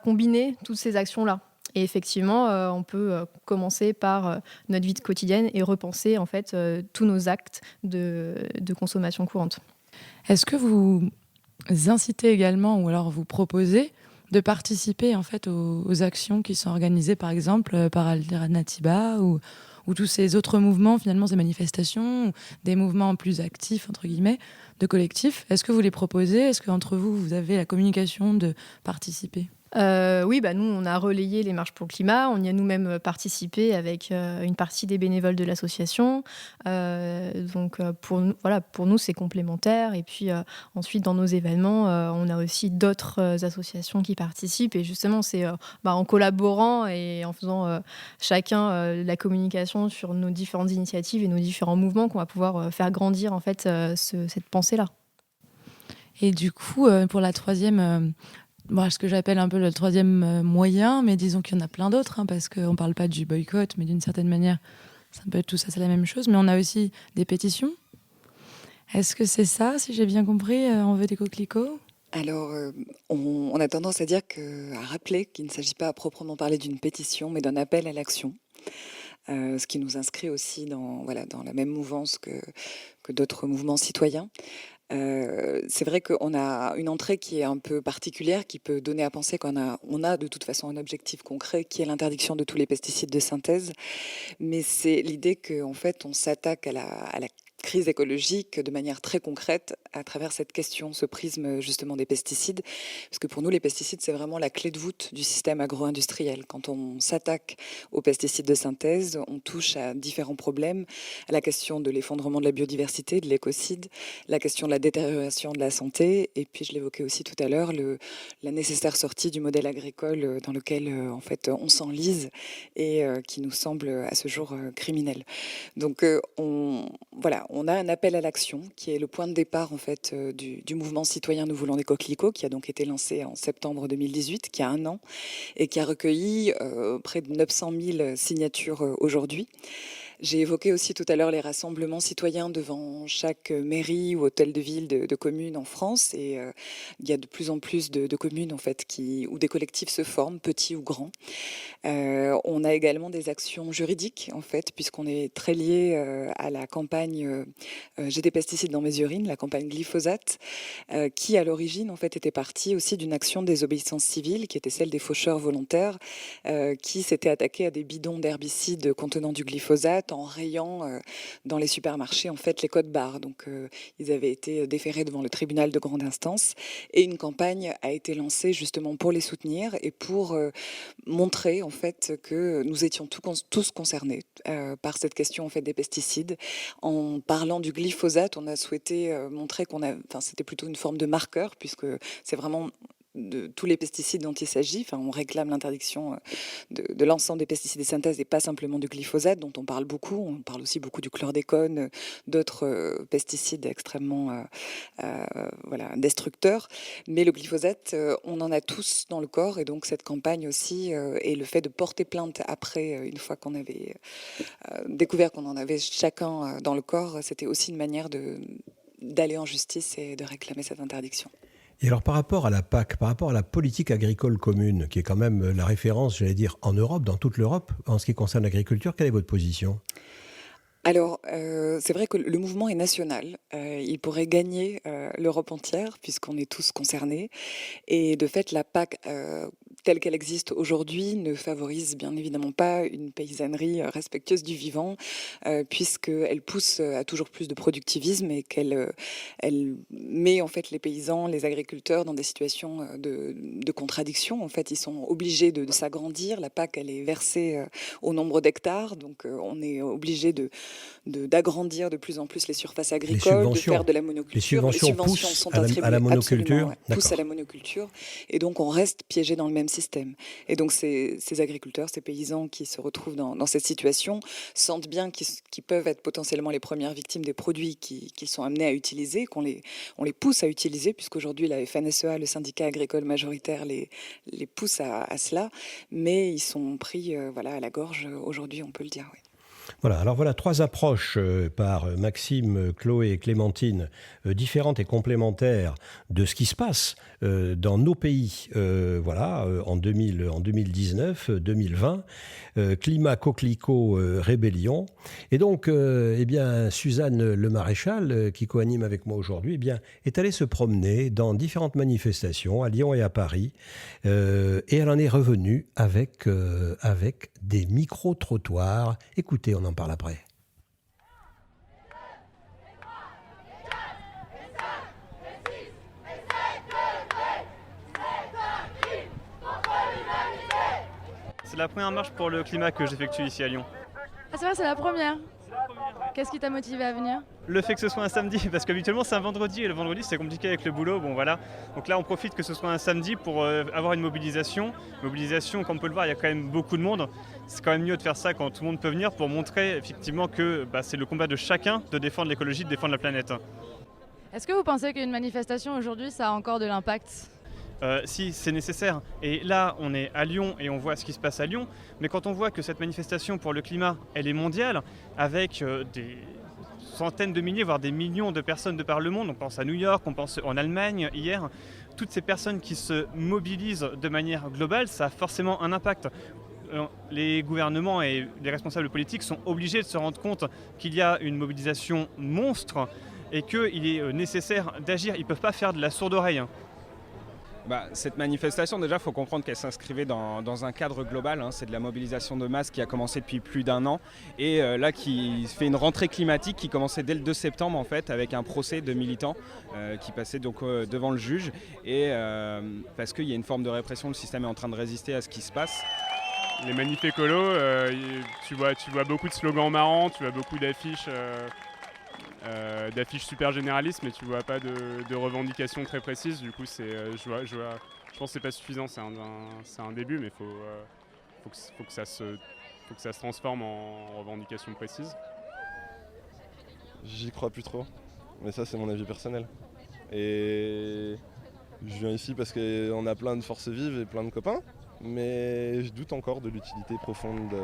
combiner toutes ces actions-là. Et effectivement, on peut commencer par notre vie quotidienne et repenser en fait tous nos actes de consommation courante. Est-ce que vous incitez également, ou alors vous proposez de participer en fait aux actions qui sont organisées, par exemple par Alternatiba ou tous ces autres mouvements, finalement ces manifestations, des mouvements plus actifs entre guillemets, de collectifs. Est-ce que vous les proposez ? Est-ce qu'entre vous avez la communication de participer ? Oui, nous, on a relayé les marches pour le climat. On y a nous-mêmes participé avec une partie des bénévoles de l'association. Donc, pour nous, c'est complémentaire. Et puis, ensuite, dans nos événements, on a aussi d'autres associations qui participent. Et justement, c'est en collaborant et en faisant chacun la communication sur nos différentes initiatives et nos différents mouvements qu'on va pouvoir faire grandir, en fait, cette pensée-là. Et du coup, pour la troisième... ce que j'appelle un peu le troisième moyen, mais disons qu'il y en a plein d'autres, parce qu'on ne parle pas du boycott, mais d'une certaine manière, c'est un peu tout ça, c'est la même chose. Mais on a aussi des pétitions. Est-ce que c'est ça, si j'ai bien compris, On veut des coquelicots ? Alors, on a tendance à rappeler qu'il ne s'agit pas à proprement parler d'une pétition, mais d'un appel à l'action. Ce qui nous inscrit aussi dans la même mouvance que d'autres mouvements citoyens. C'est vrai qu'on a une entrée qui est un peu particulière, qui peut donner à penser qu'on a de toute façon un objectif concret qui est l'interdiction de tous les pesticides de synthèse. Mais c'est l'idée qu'en fait, on s'attaque à la crise écologique de manière très concrète à travers cette question, ce prisme justement des pesticides. Parce que pour nous, les pesticides, c'est vraiment la clé de voûte du système agro-industriel. Quand on s'attaque aux pesticides de synthèse, on touche à différents problèmes, à la question de l'effondrement de la biodiversité, de l'écocide, la question de la détérioration de la santé, et puis je l'évoquais aussi tout à l'heure, la nécessaire sortie du modèle agricole dans lequel en fait on s'enlise et qui nous semble à ce jour criminel. Donc on a un appel à l'action qui est le point de départ en fait du mouvement citoyen Nous voulons des coquelicots, qui a donc été lancé en septembre 2018, qui a 1 an, et qui a recueilli près de 900 000 signatures aujourd'hui. J'ai évoqué aussi tout à l'heure les rassemblements citoyens devant chaque mairie ou hôtel de ville de communes en France. Et il y a de plus en plus de communes en fait, où des collectifs se forment, petits ou grands. On a également des actions juridiques, en fait, puisqu'on est très lié à la campagne J'ai des pesticides dans mes urines, la campagne glyphosate, qui à l'origine en fait était partie aussi d'une action de désobéissance civile, qui était celle des faucheurs volontaires, qui s'étaient attaqués à des bidons d'herbicides contenant du glyphosate en rayant dans les supermarchés en fait les codes barres. Donc ils avaient été déférés devant le tribunal de grande instance, et une campagne a été lancée justement pour les soutenir et pour montrer en fait que nous étions tous concernés par cette question en fait des pesticides. En parlant du glyphosate, on a souhaité montrer c'était plutôt une forme de marqueur, puisque c'est vraiment de tous les pesticides dont il s'agit. On réclame l'interdiction de l'ensemble des pesticides de synthèse et pas simplement du glyphosate, dont on parle beaucoup. On parle aussi beaucoup du chlordécone, d'autres pesticides extrêmement destructeurs. Mais le glyphosate, on en a tous dans le corps, et donc cette campagne aussi, et le fait de porter plainte après, une fois qu'on avait découvert qu'on en avait chacun dans le corps, c'était aussi une manière d'aller en justice et de réclamer cette interdiction. Et alors par rapport à la PAC, par rapport à la politique agricole commune, qui est quand même la référence, j'allais dire, en Europe, dans toute l'Europe, en ce qui concerne l'agriculture, quelle est votre position ? Alors, c'est vrai que le mouvement est national. Il pourrait gagner l'Europe entière, puisqu'on est tous concernés. Et de fait, la PAC, telle qu'elle existe aujourd'hui, ne favorise bien évidemment pas une paysannerie respectueuse du vivant, puisqu'elle pousse à toujours plus de productivisme et qu'elle met en fait les paysans, les agriculteurs dans des situations de contradiction. En fait, ils sont obligés de s'agrandir. La PAC, elle est versée au nombre d'hectares, donc on est obligé d'agrandir de plus en plus les surfaces agricoles, de faire de la monoculture. Les subventions sont à la monoculture, poussent à la monoculture, et donc on reste piégé dans le même système. Et donc ces agriculteurs, ces paysans qui se retrouvent dans cette situation sentent bien qu'ils peuvent être potentiellement les premières victimes des produits qu'ils sont amenés à utiliser, on les pousse à utiliser, puisqu'aujourd'hui la FNSEA, le syndicat agricole majoritaire, les pousse à cela, mais ils sont pris à la gorge aujourd'hui, on peut le dire, oui. Voilà, alors voilà 3 approches par Maxime, Chloé et Clémentine, différentes et complémentaires de ce qui se passe dans nos pays en 2019, 2020, climat, coquelicot, rébellion. Et donc, Suzanne Le Maréchal, qui co-anime avec moi aujourd'hui, est allée se promener dans différentes manifestations à Lyon et à Paris, et elle en est revenue avec des micro-trottoirs. Écoutez, on en parle après. C'est la première marche pour le climat que j'effectue ici à Lyon. Ah c'est vrai, c'est la première. Qu'est-ce qui t'a motivé à venir? Le fait que ce soit un samedi, parce qu'habituellement c'est un vendredi et le vendredi c'est compliqué avec le boulot, bon voilà. Donc là on profite que ce soit un samedi pour avoir une mobilisation. Mobilisation, comme on peut le voir, il y a quand même beaucoup de monde. C'est quand même mieux de faire ça quand tout le monde peut venir pour montrer effectivement que c'est le combat de chacun de défendre l'écologie, de défendre la planète. Est-ce que vous pensez qu'une manifestation aujourd'hui, ça a encore de l'impact? Si, c'est nécessaire. Et là, on est à Lyon et on voit ce qui se passe à Lyon. Mais quand on voit que cette manifestation pour le climat, elle est mondiale, avec des centaines de milliers, voire des millions de personnes de par le monde, on pense à New York, on pense en Allemagne hier, toutes ces personnes qui se mobilisent de manière globale, ça a forcément un impact. Les gouvernements et les responsables politiques sont obligés de se rendre compte qu'il y a une mobilisation monstre et qu'il est nécessaire d'agir. Ils ne peuvent pas faire de la sourde oreille. Cette manifestation, déjà, il faut comprendre qu'elle s'inscrivait dans un cadre global. C'est de la mobilisation de masse qui a commencé depuis plus d'1 an et là qui fait une rentrée climatique qui commençait dès le 2 septembre en fait avec un procès de militants qui passait donc devant le juge et parce qu'il y a une forme de répression, le système est en train de résister à ce qui se passe. Les manifs écolos, tu vois beaucoup de slogans marrants, tu vois beaucoup d'affiches super généralistes, mais tu vois pas de revendications très précises. Du coup, je pense que c'est pas suffisant. C'est un début, mais faut que ça se transforme en revendications précises. J'y crois plus trop, mais ça c'est mon avis personnel. Et je viens ici parce qu'on a plein de forces vives et plein de copains, mais je doute encore de l'utilité profonde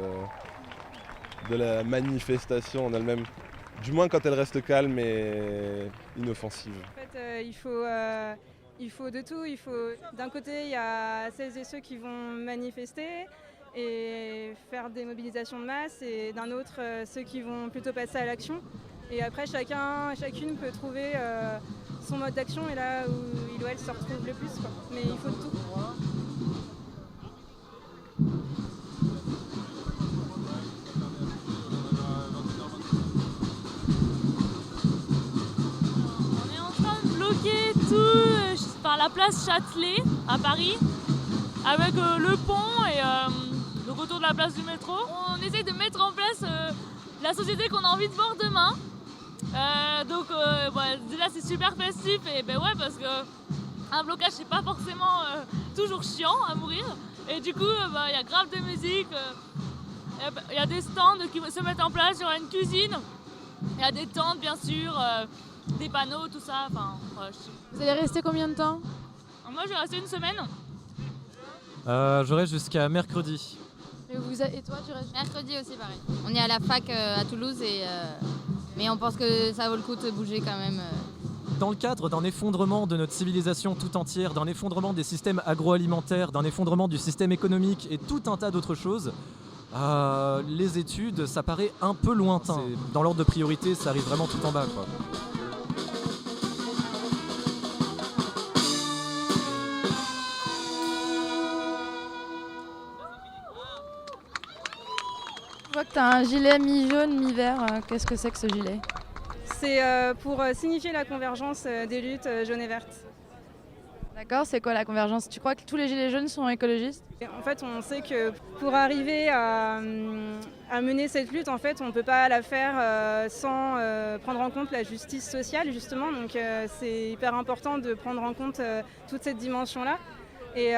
de la manifestation en elle-même. Du moins quand elle reste calme et inoffensive. En fait, il faut de tout. D'un côté, il y a celles et ceux qui vont manifester et faire des mobilisations de masse, et d'un autre, ceux qui vont plutôt passer à l'action. Et après, chacune peut trouver son mode d'action et là où il ou elle se retrouve le plus, quoi. Mais il faut de tout. Tout par la place Châtelet à Paris avec le pont et le retour de la place du métro. On essaie de mettre en place la société qu'on a envie de voir demain. Déjà c'est super festif et parce que un blocage c'est pas forcément toujours chiant à mourir et du coup y a grave de musique, y a des stands qui se mettent en place, il y aura une cuisine, il y a des tentes bien sûr. Des panneaux, tout ça. Vous allez rester combien de temps? Moi, je vais rester une semaine. Je reste jusqu'à mercredi. Et toi, tu restes? Mercredi aussi, pareil. On est à la fac à Toulouse, mais on pense que ça vaut le coup de bouger quand même. Dans le cadre d'un effondrement de notre civilisation tout entière, d'un effondrement des systèmes agroalimentaires, d'un effondrement du système économique et tout un tas d'autres choses, les études, ça paraît un peu lointain. Dans l'ordre de priorité, ça arrive vraiment tout en bas, quoi. Je vois que tu as un gilet mi-jaune, mi-vert. Qu'est-ce que c'est que ce gilet? C'est pour signifier la convergence des luttes jaunes et vertes. D'accord, c'est quoi la convergence? Tu crois que tous les gilets jaunes sont écologistes? En fait, on sait que pour arriver à mener cette lutte, en fait, on ne peut pas la faire sans prendre en compte la justice sociale, justement. Donc c'est hyper important de prendre en compte toute cette dimension-là. Et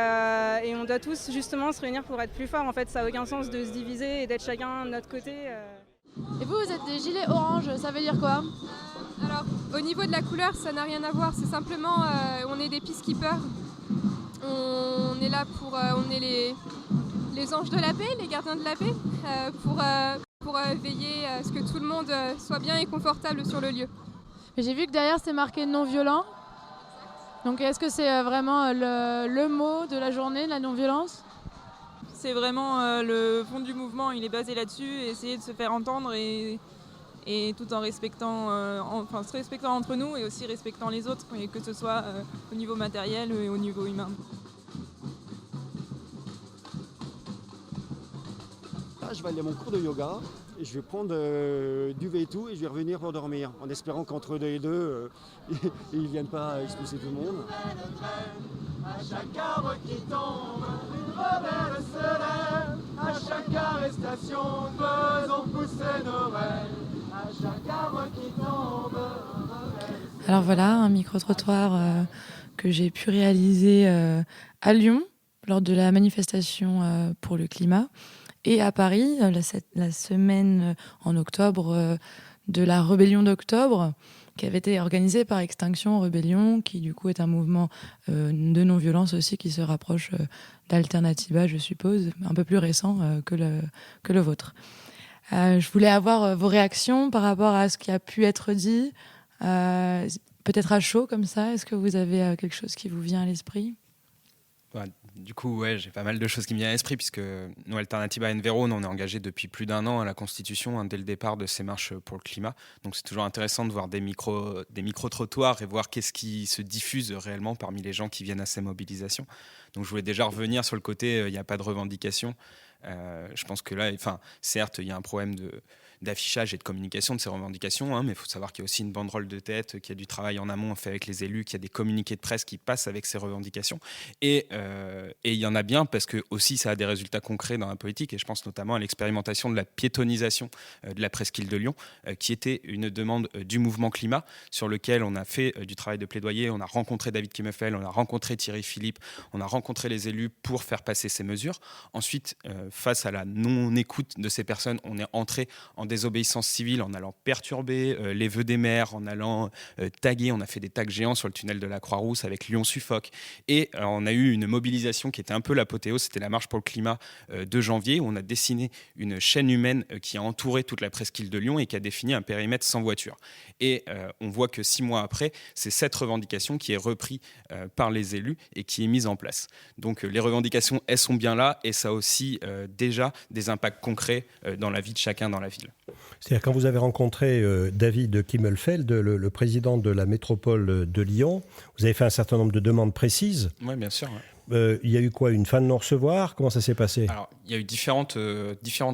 on doit tous justement se réunir pour être plus forts. En fait, ça n'a aucun sens de se diviser et d'être chacun de notre côté. Et vous êtes des gilets orange, ça veut dire quoi? Alors, au niveau de la couleur, ça n'a rien à voir. C'est simplement, on est des peacekeepers. On est là pour, on est les anges de la paix, les gardiens de la paix, pour veiller à ce que tout le monde soit bien et confortable sur le lieu. J'ai vu que derrière, c'est marqué non-violent. Donc est-ce que c'est vraiment le mot de la journée, la non-violence? C'est vraiment le fond du mouvement, il est basé là-dessus, essayer de se faire entendre et tout en respectant, se respectant entre nous et aussi respectant les autres, et que ce soit au niveau matériel et au niveau humain. Là, je vais aller à mon cours de yoga et je vais prendre du V2 et je vais revenir pour dormir, en espérant qu'entre deux et deux, ils ne viennent pas expulser tout le monde. À chaque arbre qui tombe, une rebelle se lève. À chaque arrestation, faisons pousser nos rêves. À chaque arbre qui tombe, Alors voilà, un micro-trottoir que j'ai pu réaliser à Lyon lors de la manifestation pour le climat et à Paris la semaine en octobre de la rébellion d'octobre qui avait été organisée par Extinction Rebellion, qui du coup est un mouvement de non-violence aussi qui se rapproche d'Alternativa, je suppose, un peu plus récent que le vôtre. Je voulais avoir vos réactions par rapport à ce qui a pu être dit, peut-être à chaud comme ça. Est-ce que vous avez quelque chose qui vous vient à l'esprit ? Du coup, ouais, j'ai pas mal de choses qui me viennent à l'esprit, puisque nous, Alternativa Envero, on est engagés depuis plus d'1 an à la Constitution, dès le départ de ces marches pour le climat. Donc c'est toujours intéressant de voir des micro-trottoirs et voir qu'est-ce qui se diffuse réellement parmi les gens qui viennent à ces mobilisations. Donc je voulais déjà revenir sur le côté, il n'y a pas de revendication. Je pense que là, certes, il y a un problème d'affichage et de communication de ces revendications, mais il faut savoir qu'il y a aussi une banderole de tête, qu'il y a du travail en amont fait avec les élus, qu'il y a des communiqués de presse qui passent avec ces revendications. Et il y en a bien parce que aussi ça a des résultats concrets dans la politique, et je pense notamment à l'expérimentation de la piétonisation de la presqu'île de Lyon, qui était une demande du mouvement climat, sur lequel on a fait du travail de plaidoyer, on a rencontré David Kimmeffel, on a rencontré Thierry Philippe, on a rencontré les élus pour faire passer ces mesures. Ensuite, face à la non-écoute de ces personnes, on est entré en désobéissance civile en allant perturber les vœux des maires, en allant taguer. On a fait des tags géants sur le tunnel de la Croix-Rousse avec Lyon-Suffolk. Et on a eu une mobilisation qui était un peu l'apothéose, c'était la marche pour le climat de janvier, où on a dessiné une chaîne humaine qui a entouré toute la presqu'île de Lyon et qui a défini un périmètre sans voiture. Et on voit que 6 mois après, c'est cette revendication qui est reprise par les élus et qui est mise en place. Donc les revendications, elles sont bien là, et ça a aussi déjà des impacts concrets dans la vie de chacun dans la ville. C'est-à-dire quand vous avez rencontré David Kimmeffel, le président de la métropole de Lyon, vous avez fait un certain nombre de demandes précises. Oui, bien sûr. Ouais. Il y a eu quoi, une fin de non-recevoir ? Comment ça s'est passé ? Alors, il y a eu différentes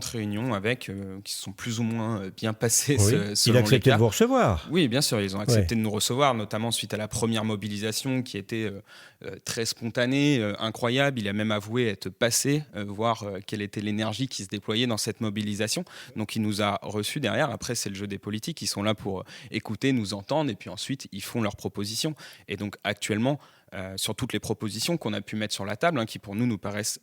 réunions qui se sont plus ou moins bien passées. Oui. Il a accepté de vous recevoir ? Oui, bien sûr, ils ont accepté de nous recevoir, notamment suite à la première mobilisation qui était très spontanée, incroyable. Il a même avoué être passé, voir quelle était l'énergie qui se déployait dans cette mobilisation. Donc il nous a reçus derrière. Après, c'est le jeu des politiques. Ils sont là pour écouter, nous entendre, et puis ensuite, ils font leurs propositions. Et donc actuellement, sur toutes les propositions qu'on a pu mettre sur la table, qui pour nous paraissent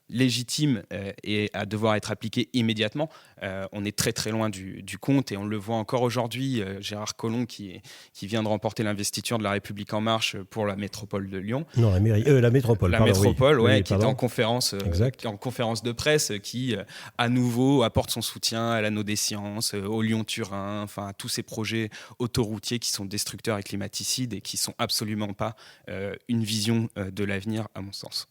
légitimes et à devoir être appliquées immédiatement, on est très très loin du compte, et on le voit encore aujourd'hui. Gérard Collomb qui vient de remporter l'investiture de La République En Marche pour la métropole de Lyon. Non, la métropole. La métropole, oui. Qui était en conférence de presse, qui à nouveau apporte son soutien à l'anneau des sciences, au Lyon-Turin, enfin à tous ces projets autoroutiers qui sont destructeurs et climaticides et qui sont absolument pas une vision de l'avenir, à mon sens.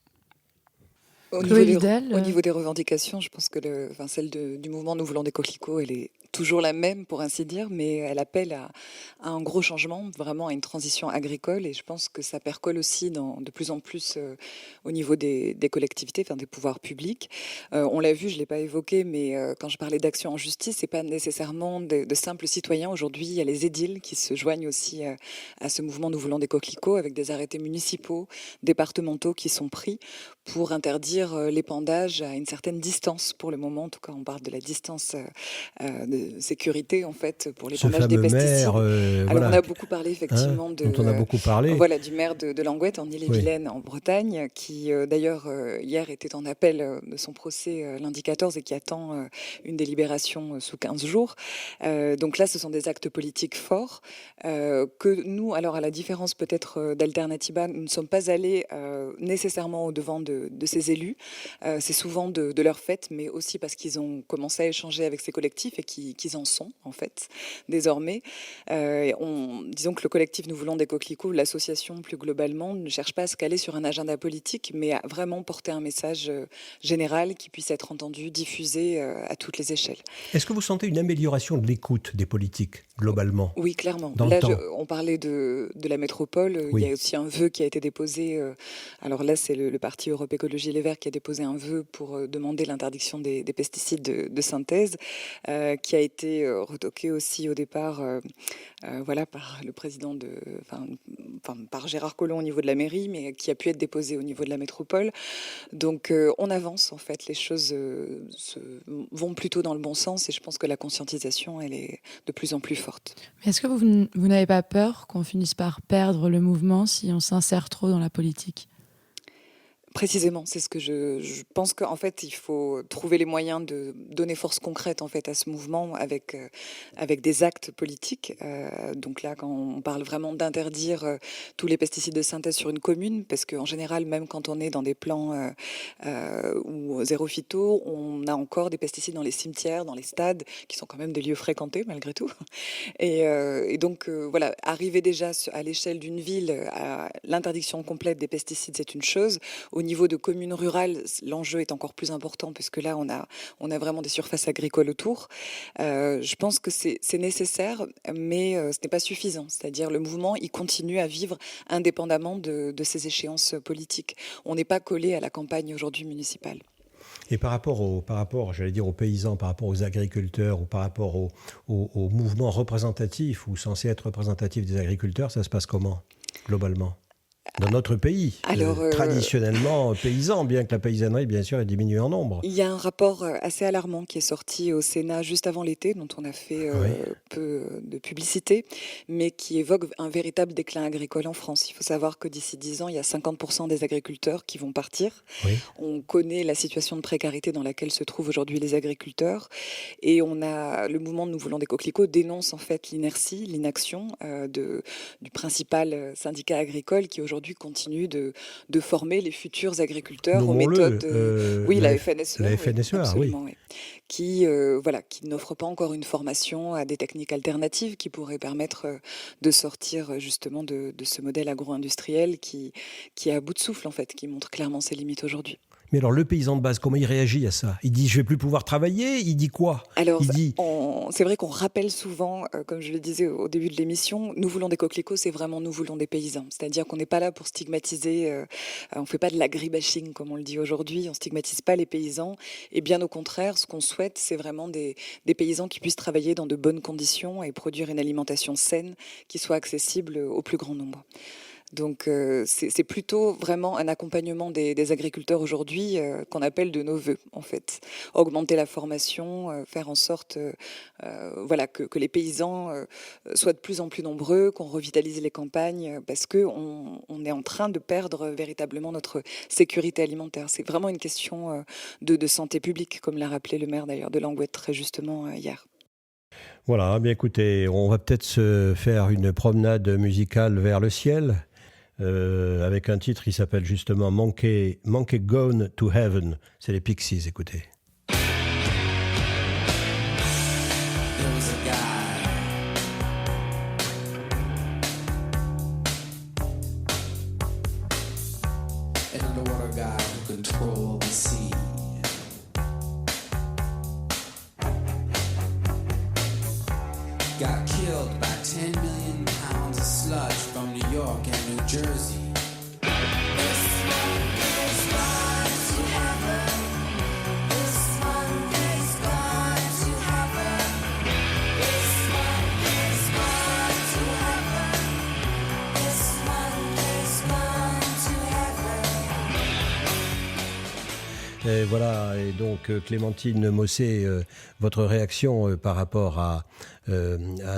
Au niveau des revendications, je pense que celle du mouvement Nous voulons des coquelicots, elle est toujours la même, pour ainsi dire, mais elle appelle à un gros changement, vraiment à une transition agricole, et je pense que ça percole aussi de plus en plus au niveau des collectivités, des pouvoirs publics. On l'a vu, je ne l'ai pas évoqué, mais quand je parlais d'action en justice, ce n'est pas nécessairement de simples citoyens. Aujourd'hui, il y a les édiles qui se joignent aussi à ce mouvement Nous voulons des coquelicots, avec des arrêtés municipaux, départementaux qui sont pris pour interdire l'épandage à une certaine distance. Pour le moment, en tout cas, on parle de la distance de sécurité, en fait, pour l'épandage des pesticides. Alors, on a beaucoup parlé, effectivement, dont on a beaucoup parlé. Du maire de Langouette, en Ille-et-Vilaine, en Bretagne, qui, d'ailleurs, hier, était en appel de son procès lundi 14 et qui attend une délibération sous 15 jours. Donc là, ce sont des actes politiques forts que nous, alors à la différence peut-être d'Alternativa, nous ne sommes pas allés nécessairement au-devant de ces élus. C'est souvent de leur fait, mais aussi parce qu'ils ont commencé à échanger avec ces collectifs et qu'ils en sont, en fait, désormais. Disons que le collectif Nous voulons des coquelicots, l'association plus globalement, ne cherche pas à se caler sur un agenda politique, mais à vraiment porter un message général qui puisse être entendu, diffusé à toutes les échelles. Est-ce que vous sentez une amélioration de l'écoute des politiques, globalement ? Oui, clairement. Dans là, le temps. On parlait de la métropole. Oui. Il y a aussi un vœu qui a été déposé. Alors là, c'est le parti Europe Écologie Les Verts qui a déposé un vœu pour demander l'interdiction des pesticides de synthèse, qui qui a été retoqué aussi au départ par le président par Gérard Collomb au niveau de la mairie, mais qui a pu être déposé au niveau de la métropole. Donc on avance en fait, les choses vont plutôt dans le bon sens et je pense que la conscientisation elle est de plus en plus forte. Mais est-ce que vous n'avez pas peur qu'on finisse par perdre le mouvement si on s'insère trop dans la politique ? Précisément, c'est ce que je pense qu'en fait, il faut trouver les moyens de donner force concrète en fait à ce mouvement avec des actes politiques. Donc là, quand on parle vraiment d'interdire tous les pesticides de synthèse sur une commune, parce qu'en général, même quand on est dans des plans ou zéro phyto, on a encore des pesticides dans les cimetières, dans les stades, qui sont quand même des lieux fréquentés malgré tout. Et donc voilà, arriver déjà à l'échelle d'une ville à l'interdiction complète des pesticides, c'est une chose. Au niveau de communes rurales, l'enjeu est encore plus important puisque là, on a vraiment des surfaces agricoles autour. Je pense que c'est nécessaire, mais ce n'est pas suffisant. C'est-à-dire le mouvement, il continue à vivre indépendamment de ces échéances politiques. On n'est pas collé à la campagne aujourd'hui municipale. Et par rapport, j'allais dire aux paysans, par rapport aux agriculteurs ou par rapport au mouvement représentatif ou censé être représentatif des agriculteurs, ça se passe comment, globalement ? Dans notre pays, traditionnellement paysan, bien que la paysannerie, bien sûr, ait diminué en nombre. Il y a un rapport assez alarmant qui est sorti au Sénat juste avant l'été, dont on a fait peu de publicité, mais qui évoque un véritable déclin agricole en France. Il faut savoir que d'ici 10 ans, il y a 50% des agriculteurs qui vont partir. Oui. On connaît la situation de précarité dans laquelle se trouvent aujourd'hui les agriculteurs. Et le mouvement Nous voulons des coquelicots dénonce en fait l'inertie, l'inaction du principal syndicat agricole qui aujourd'hui continue de former les futurs agriculteurs aux méthodes. La FNSEA. La FNSEA, oui. Qui n'offre pas encore une formation à des techniques alternatives qui pourraient permettre de sortir justement de ce modèle agro-industriel qui est à bout de souffle en fait, qui montre clairement ses limites aujourd'hui. Mais alors, le paysan de base, comment il réagit à ça ? Il dit « je vais plus pouvoir travailler ?» Il dit quoi ? Alors, c'est vrai qu'on rappelle souvent, comme je le disais au début de l'émission, Nous voulons des coquelicots, c'est vraiment Nous voulons des paysans. C'est-à-dire qu'on n'est pas là pour stigmatiser, on ne fait pas de l'agribashing comme on le dit aujourd'hui, on ne stigmatise pas les paysans. Et bien au contraire, ce qu'on souhaite, c'est vraiment des paysans qui puissent travailler dans de bonnes conditions et produire une alimentation saine qui soit accessible au plus grand nombre. Donc c'est plutôt vraiment un accompagnement des agriculteurs aujourd'hui qu'on appelle de nos voeux en fait. Augmenter la formation, faire en sorte que les paysans soient de plus en plus nombreux, qu'on revitalise les campagnes parce qu'on est en train de perdre véritablement notre sécurité alimentaire. C'est vraiment une question de santé publique, comme l'a rappelé le maire d'ailleurs de Langouette très justement hier. Voilà, bien écoutez, on va peut-être se faire une promenade musicale vers le ciel. Avec un titre qui s'appelle justement Monkey Gone to Heaven. C'est les Pixies, écoutez. Got killed by 10 million pounds of sludge from New York and New Jersey. This one is gone to heaven. This one is gone to heaven. This one is gone to heaven. This one is gone to heaven. Et voilà, et donc Clémentine Mossé, votre réaction par rapport à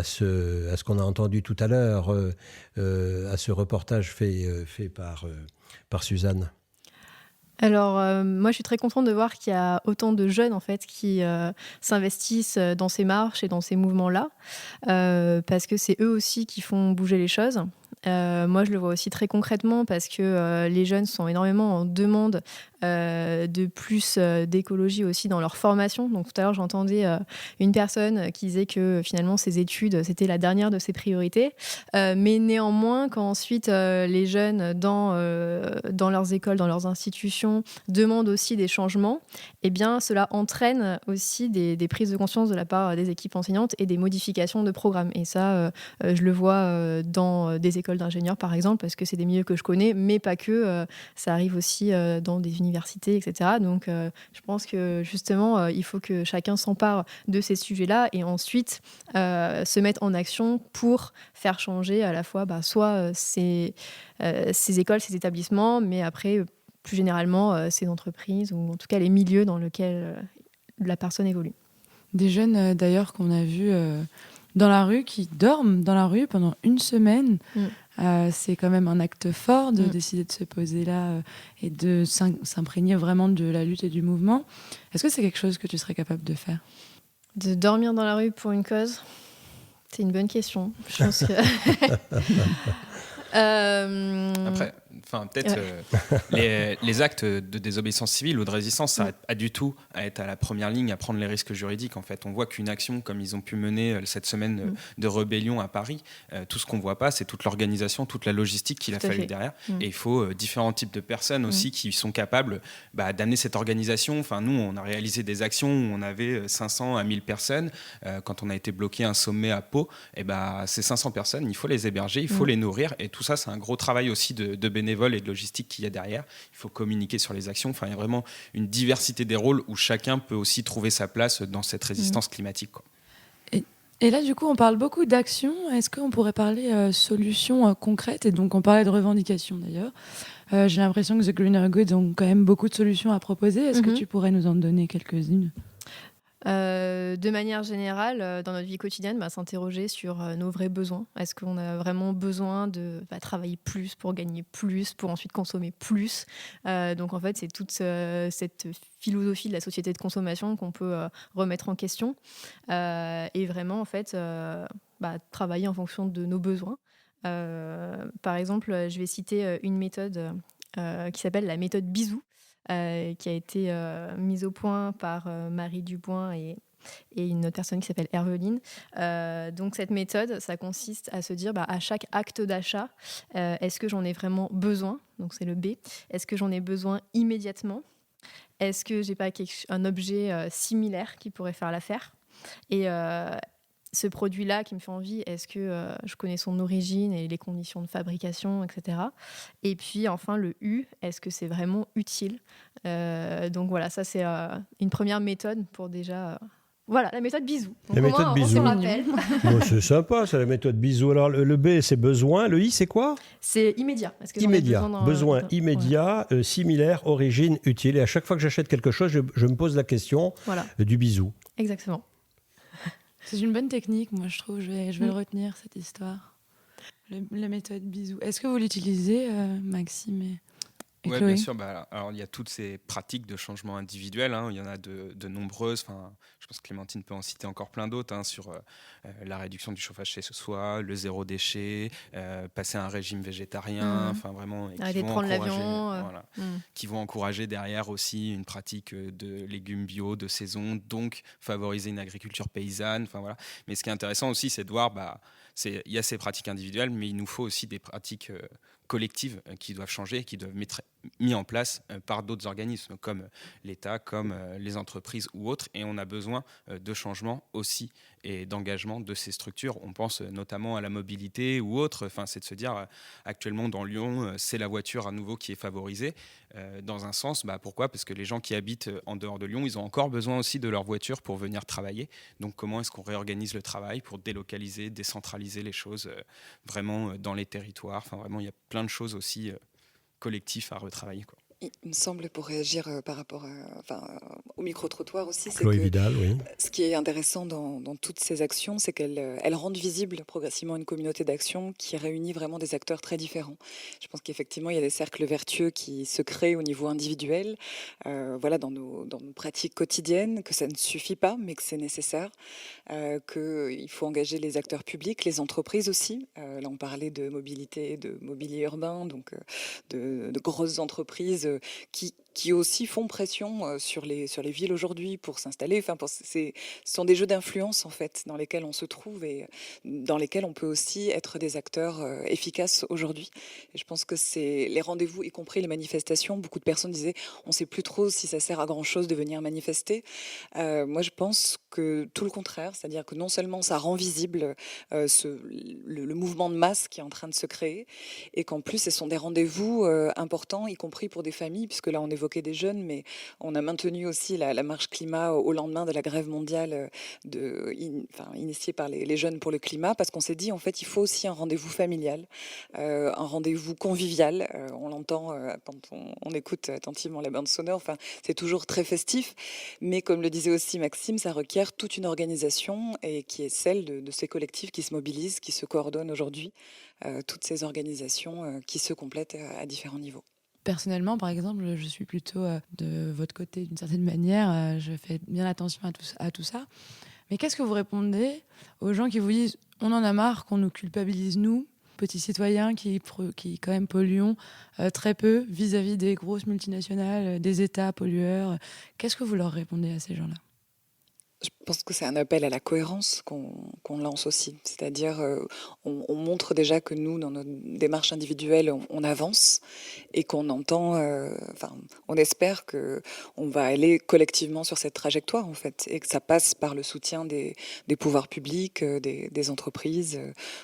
ce qu'on a entendu tout à l'heure, à ce reportage fait par Suzanne. Alors, moi, je suis très contente de voir qu'il y a autant de jeunes, en fait, qui s'investissent dans ces marches et dans ces mouvements-là, parce que c'est eux aussi qui font bouger les choses. Moi, je le vois aussi très concrètement parce que les jeunes sont énormément en demande de plus d'écologie aussi dans leur formation. Donc tout à l'heure, j'entendais une personne qui disait que finalement, ses études, c'était la dernière de ses priorités. Mais néanmoins, quand ensuite les jeunes dans leurs écoles, dans leurs institutions, demandent aussi des changements, eh bien, cela entraîne aussi des prises de conscience de la part des équipes enseignantes et des modifications de programmes. Et ça, je le vois dans des écoles d'ingénieurs, par exemple, parce que c'est des milieux que je connais, mais pas que. Ça arrive aussi dans des universités biodiversité, etc. Donc, je pense que justement, il faut que chacun s'empare de ces sujets-là et ensuite se mettre en action pour faire changer à la fois soit ces écoles, ces établissements, mais après, plus généralement, ces entreprises ou en tout cas les milieux dans lesquels la personne évolue. Des jeunes, d'ailleurs, qu'on a vus dans la rue, qui dorment dans la rue pendant une semaine. C'est quand même un acte fort de décider de se poser là et de s'imprégner vraiment de la lutte et du mouvement. Est-ce que c'est quelque chose que tu serais capable de faire ? De dormir dans la rue pour une cause ? C'est une bonne question. Je pense que... Après, peut-être les actes de désobéissance civile ou de résistance, ça n'a pas du tout à être à la première ligne, à prendre les risques juridiques. En fait, on voit qu'une action comme ils ont pu mener cette semaine de rébellion à Paris, tout ce qu'on ne voit pas, c'est toute l'organisation, toute la logistique qu'il a fallu derrière. Et il faut différents types de personnes aussi qui sont capables d'amener cette organisation. Enfin, nous, on a réalisé des actions où on avait 500 à 1000 personnes. Quand on a été bloqué un sommet à Pau, ces 500 personnes, il faut les héberger, il faut les nourrir. Et tout ça, c'est un gros travail aussi de bénévoles et de logistique qu'il y a derrière. Il faut communiquer sur les actions. Enfin, il y a vraiment une diversité des rôles où chacun peut aussi trouver sa place dans cette résistance climatique, quoi. Et là, du coup, on parle beaucoup d'actions. Est-ce qu'on pourrait parler solutions concrètes ? Et donc, on parlait de revendications, d'ailleurs. J'ai l'impression que The Greener Good ont quand même beaucoup de solutions à proposer. Est-ce que tu pourrais nous en donner quelques-unes ? De manière générale, dans notre vie quotidienne, s'interroger sur nos vrais besoins. Est-ce qu'on a vraiment besoin de travailler plus pour gagner plus, pour ensuite consommer plus ? Donc en fait, c'est toute cette philosophie de la société de consommation qu'on peut remettre en question et vraiment en fait travailler en fonction de nos besoins. Par exemple, je vais citer une méthode qui s'appelle la méthode Bisou. Qui a été mise au point par Marie Dubois et une autre personne qui s'appelle Herveline. Donc cette méthode, ça consiste à se dire à chaque acte d'achat, est-ce que j'en ai vraiment besoin ? Donc c'est le B. Est-ce que j'en ai besoin immédiatement ? Est-ce que j'ai pas un objet similaire qui pourrait faire l'affaire ? Et ce produit-là qui me fait envie, est-ce que je connais son origine et les conditions de fabrication, etc. Et puis enfin le U, est-ce que c'est vraiment utile ? Donc voilà, ça c'est une première méthode pour déjà... Voilà, la méthode Bisou. Donc, la méthode Bisou. C'est sympa, c'est la méthode Bisou. Alors le B, c'est besoin. Le I, c'est quoi ? C'est immédiat. Est-ce que immédiat. Besoin immédiat, similaire, origine, utile. Et à chaque fois que j'achète quelque chose, je me pose la question du bisou. Exactement. C'est une bonne technique, moi je trouve. Je vais le retenir, cette histoire. La méthode Bisou. Est-ce que vous l'utilisez, Maxime et Oui, bien sûr. Alors, il y a toutes ces pratiques de changement individuel. Il y en a de nombreuses. Je pense que Clémentine peut en citer encore plein d'autres sur la réduction du chauffage chez soi, le zéro déchet, passer à un régime végétarien. Vraiment, arrêter de prendre l'avion. Qui vont encourager derrière aussi une pratique de légumes bio, de saison, donc favoriser une agriculture paysanne. Mais ce qui est intéressant aussi, c'est de voir... il y a ces pratiques individuelles, mais il nous faut aussi des pratiques collectives qui doivent changer, qui doivent être mises en place par d'autres organismes, comme l'État, comme les entreprises ou autres. Et on a besoin de changements aussi et d'engagement de ces structures. On pense notamment à la mobilité ou autre. C'est de se dire, actuellement dans Lyon, c'est la voiture à nouveau qui est favorisée. Dans un sens, pourquoi ? Parce que les gens qui habitent en dehors de Lyon, ils ont encore besoin aussi de leur voiture pour venir travailler. Donc comment est-ce qu'on réorganise le travail pour délocaliser, décentraliser les choses vraiment dans les territoires ? Vraiment, il y a plein de choses aussi collectifs à retravailler, quoi. Il me semble, pour réagir par rapport au micro-trottoir aussi, c'est Chloé que Vidal, oui. Ce qui est intéressant dans toutes ces actions, c'est qu'elles rendent visible progressivement une communauté d'action qui réunit vraiment des acteurs très différents. Je pense qu'effectivement, il y a des cercles vertueux qui se créent au niveau individuel, dans nos pratiques quotidiennes, que ça ne suffit pas, mais que c'est nécessaire, qu'il faut engager les acteurs publics, les entreprises aussi. Là, on parlait de mobilité, de mobilier urbain, donc de grosses entreprises qui aussi font pression sur les villes aujourd'hui pour s'installer. Ce sont des jeux d'influence en fait dans lesquels on se trouve et dans lesquels on peut aussi être des acteurs efficaces aujourd'hui. Et je pense que c'est les rendez-vous, y compris les manifestations. Beaucoup de personnes disaient on ne sait plus trop si ça sert à grand chose de venir manifester. Moi, je pense que tout le contraire, c'est-à-dire que non seulement ça rend visible le mouvement de masse qui est en train de se créer, et qu'en plus ce sont des rendez-vous importants, y compris pour des familles, puisque là on évoque évoqué des jeunes, mais on a maintenu aussi la marche climat au lendemain de la grève mondiale initiée par les jeunes pour le climat, parce qu'on s'est dit, en fait, il faut aussi un rendez-vous familial, un rendez-vous convivial. On l'entend quand on écoute attentivement la bande sonore. Enfin, c'est toujours très festif, mais comme le disait aussi Maxime, ça requiert toute une organisation et qui est celle de ces collectifs qui se mobilisent, qui se coordonnent aujourd'hui, toutes ces organisations qui se complètent à différents niveaux. Personnellement, par exemple, je suis plutôt de votre côté d'une certaine manière. Je fais bien attention à tout ça. Mais qu'est-ce que vous répondez aux gens qui vous disent « on en a marre qu'on nous culpabilise, nous, petits citoyens qui quand même polluons très peu vis-à-vis des grosses multinationales, des États pollueurs ». Qu'est-ce que vous leur répondez à ces gens-là ? Je pense que c'est un appel à la cohérence qu'on lance aussi. C'est-à-dire, on montre déjà que nous, dans nos démarches individuelles, on avance et qu'on entend, on espère qu'on va aller collectivement sur cette trajectoire, en fait, et que ça passe par le soutien des pouvoirs publics, des entreprises,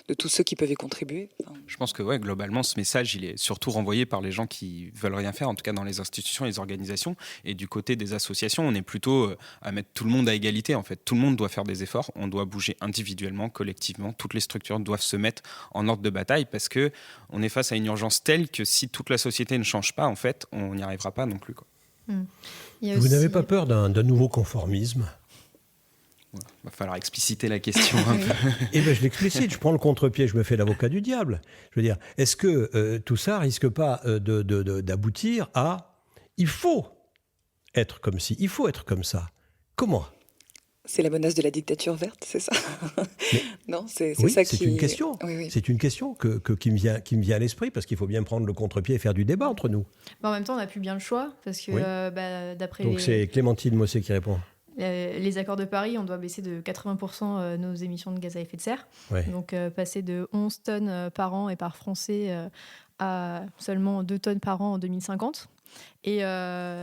de tous ceux qui peuvent y contribuer. Je pense que globalement, ce message, il est surtout renvoyé par les gens qui veulent rien faire, en tout cas dans les institutions et les organisations. Et du côté des associations, on est plutôt à mettre tout le monde à égalité. En fait, tout le monde doit faire des efforts, on doit bouger individuellement, collectivement, toutes les structures doivent se mettre en ordre de bataille parce que on est face à une urgence telle que si toute la société ne change pas, en fait, on n'y arrivera pas non plus, quoi. Vous n'avez pas peur d'un nouveau conformisme ? Il va falloir expliciter la question un peu. Eh bien, je l'explicite, je prends le contre-pied, je me fais l'avocat du diable. Je veux dire, est-ce que tout ça risque pas d'aboutir à « il faut être comme ci, il faut être comme ça ». Comment ? C'est la menace de la dictature verte, c'est ça ? Non, c'est oui, ça c'est qui... une question. Oui. C'est une question qui me vient à l'esprit, parce qu'il faut bien prendre le contre-pied et faire du débat entre nous. En même temps, on n'a plus bien le choix, parce que d'après Donc c'est Clémentine Mossé qui répond. Les accords de Paris, on doit baisser de 80% nos émissions de gaz à effet de serre. Ouais. Donc passer de 11 tonnes par an et par Français à seulement 2 tonnes par an en 2050. Et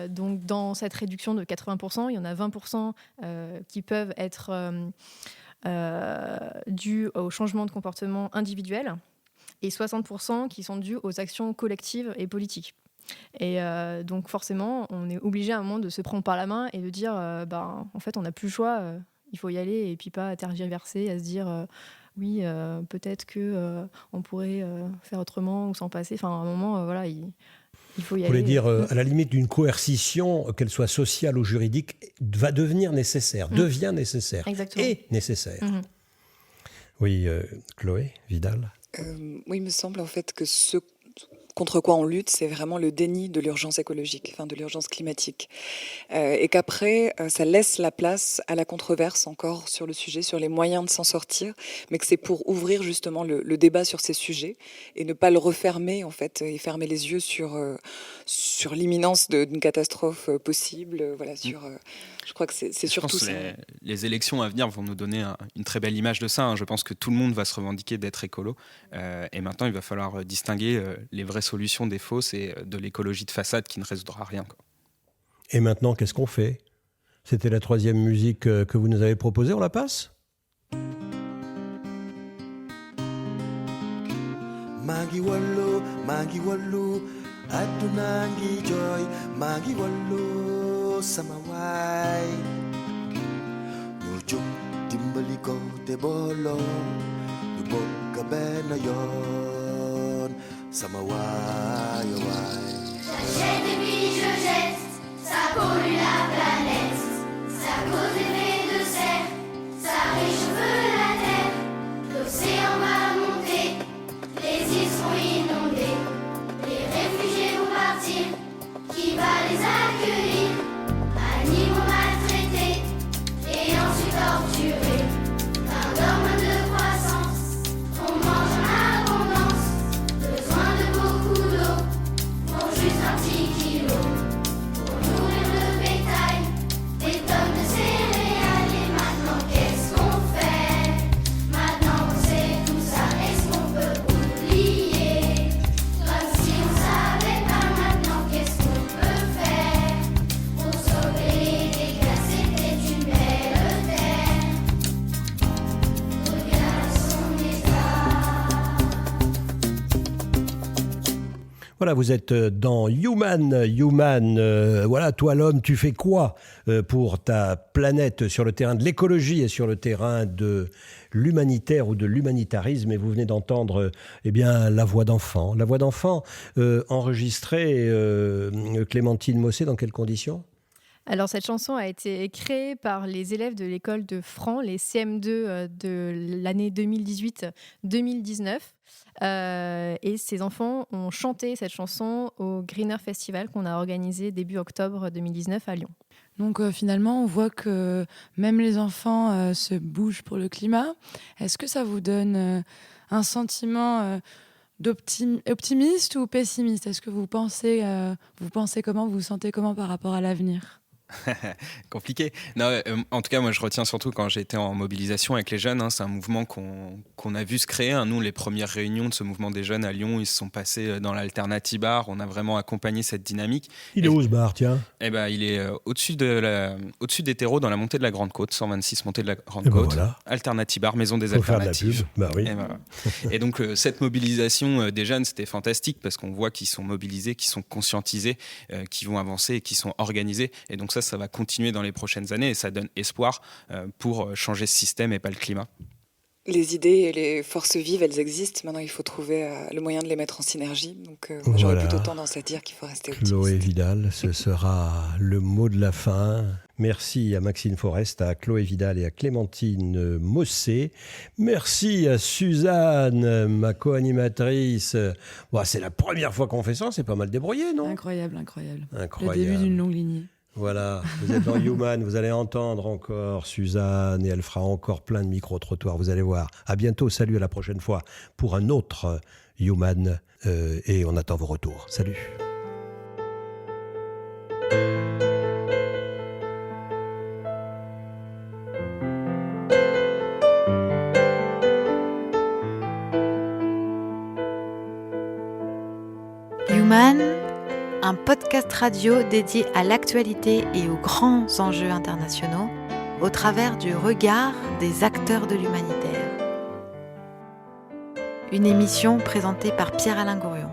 donc dans cette réduction de 80%, il y en a 20% qui peuvent être dus au changement de comportement individuel et 60% qui sont dus aux actions collectives et politiques. Et donc forcément, on est obligé à un moment de se prendre par la main et de dire en fait, on n'a plus le choix, il faut y aller, et puis pas tergiverser, à se dire oui, peut-être qu'on pourrait faire autrement ou s'en passer. Enfin, à un moment, voilà, il faut y aller. Vous voulez dire, à la limite d'une coercition, qu'elle soit sociale ou juridique, va devenir nécessaire, devient nécessaire. Exactement. Et nécessaire. Oui, Chloé Vidal. Oui, il me semble en fait que ce contre quoi on lutte, c'est vraiment le déni de l'urgence écologique, de l'urgence climatique. Et qu'après, ça laisse la place à la controverse encore sur le sujet, sur les moyens de s'en sortir, mais que c'est pour ouvrir justement le débat sur ces sujets et ne pas le refermer, en fait, et fermer les yeux sur l'imminence d'une catastrophe possible. Voilà, je crois que c'est surtout ça. Les élections à venir vont nous donner une très belle image de ça. Je pense que tout le monde va se revendiquer d'être écolo. Et maintenant, il va falloir distinguer les vraies solutions des fausses et de l'écologie de façade qui ne résoudra rien, quoi. Et maintenant, qu'est-ce qu'on fait ? C'était la 3e musique que vous nous avez proposée, on la passe ? Magi wallo, adunangi joy, magi wallo, samawai. Nurjuk dimbaliko te bolo, nubok kabena yon, samawai wai. J'achète et puis je jette, ça pollue la planète, ça cause l'effet de serre, ça réchauffe la terre, l'océan va monter, les îles seront inondées, les réfugiés vont partir, qui va les accueillir, animaux maltraités et ensuite torturés, un dogme de croissance, on mange en abondance, besoin de beaucoup d'eau, pour juste un petit kilo, pour nourrir le bétail, des tonnes de céréales, et maintenant qu'est-ce qu'on fait ? Voilà, vous êtes dans Human. Human, voilà, toi l'homme, tu fais quoi pour ta planète sur le terrain de l'écologie et sur le terrain de l'humanitaire ou de l'humanitarisme? Et vous venez d'entendre la voix d'enfant. La voix d'enfant enregistrée, Clémentine Mossé, dans quelles conditions? Alors, cette chanson a été créée par les élèves de l'école de Franc, les CM2 de l'année 2018-2019. Et ces enfants ont chanté cette chanson au Greener Festival qu'on a organisé début octobre 2019 à Lyon. Donc finalement, on voit que même les enfants se bougent pour le climat. Est-ce que ça vous donne un sentiment optimiste ou pessimiste? Est-ce que vous pensez comment, vous vous sentez comment par rapport à l'avenir? Compliqué. Non, en tout cas, moi, je retiens surtout quand j'étais en mobilisation avec les jeunes. C'est un mouvement qu'on a vu se créer. Nous, les premières réunions de ce mouvement des jeunes à Lyon, ils se sont passés dans l'Alternative Bar. On a vraiment accompagné cette dynamique. Il est où ce bar, tiens? Il est au-dessus des terreaux, dans la montée de la Grande Côte, 126 montée de la Grande Côte. Voilà. Alternative Bar, maison des Faut alternatives. Faire de la pub. Et, voilà. Et donc, cette mobilisation des jeunes, c'était fantastique parce qu'on voit qu'ils sont mobilisés, qu'ils sont conscientisés, qu'ils vont avancer et qu'ils sont organisés. Et donc ça va continuer dans les prochaines années et ça donne espoir pour changer ce système et pas le climat. Les idées et les forces vives, elles existent. Maintenant, il faut trouver le moyen de les mettre en synergie. Donc, moi, j'aurais plutôt tendance à dire qu'il faut rester optimiste. Chloé Vidal, ce sera le mot de la fin. Merci à Maxime Forest, à Chloé Vidal et à Clémentine Mossé. Merci à Suzanne, ma co-animatrice. Bon, c'est la première fois qu'on fait ça, c'est pas mal débrouillé, non? Incroyable. Le début d'une longue lignée. Voilà, vous êtes dans Human, vous allez entendre encore Suzanne et elle fera encore plein de micro-trottoirs, vous allez voir. À bientôt, salut, à la prochaine fois pour un autre Human et on attend vos retours. Salut. Human, un podcast radio dédié à l'actualité et aux grands enjeux internationaux au travers du regard des acteurs de l'humanitaire. Une émission présentée par Pierre-Alain Gourion.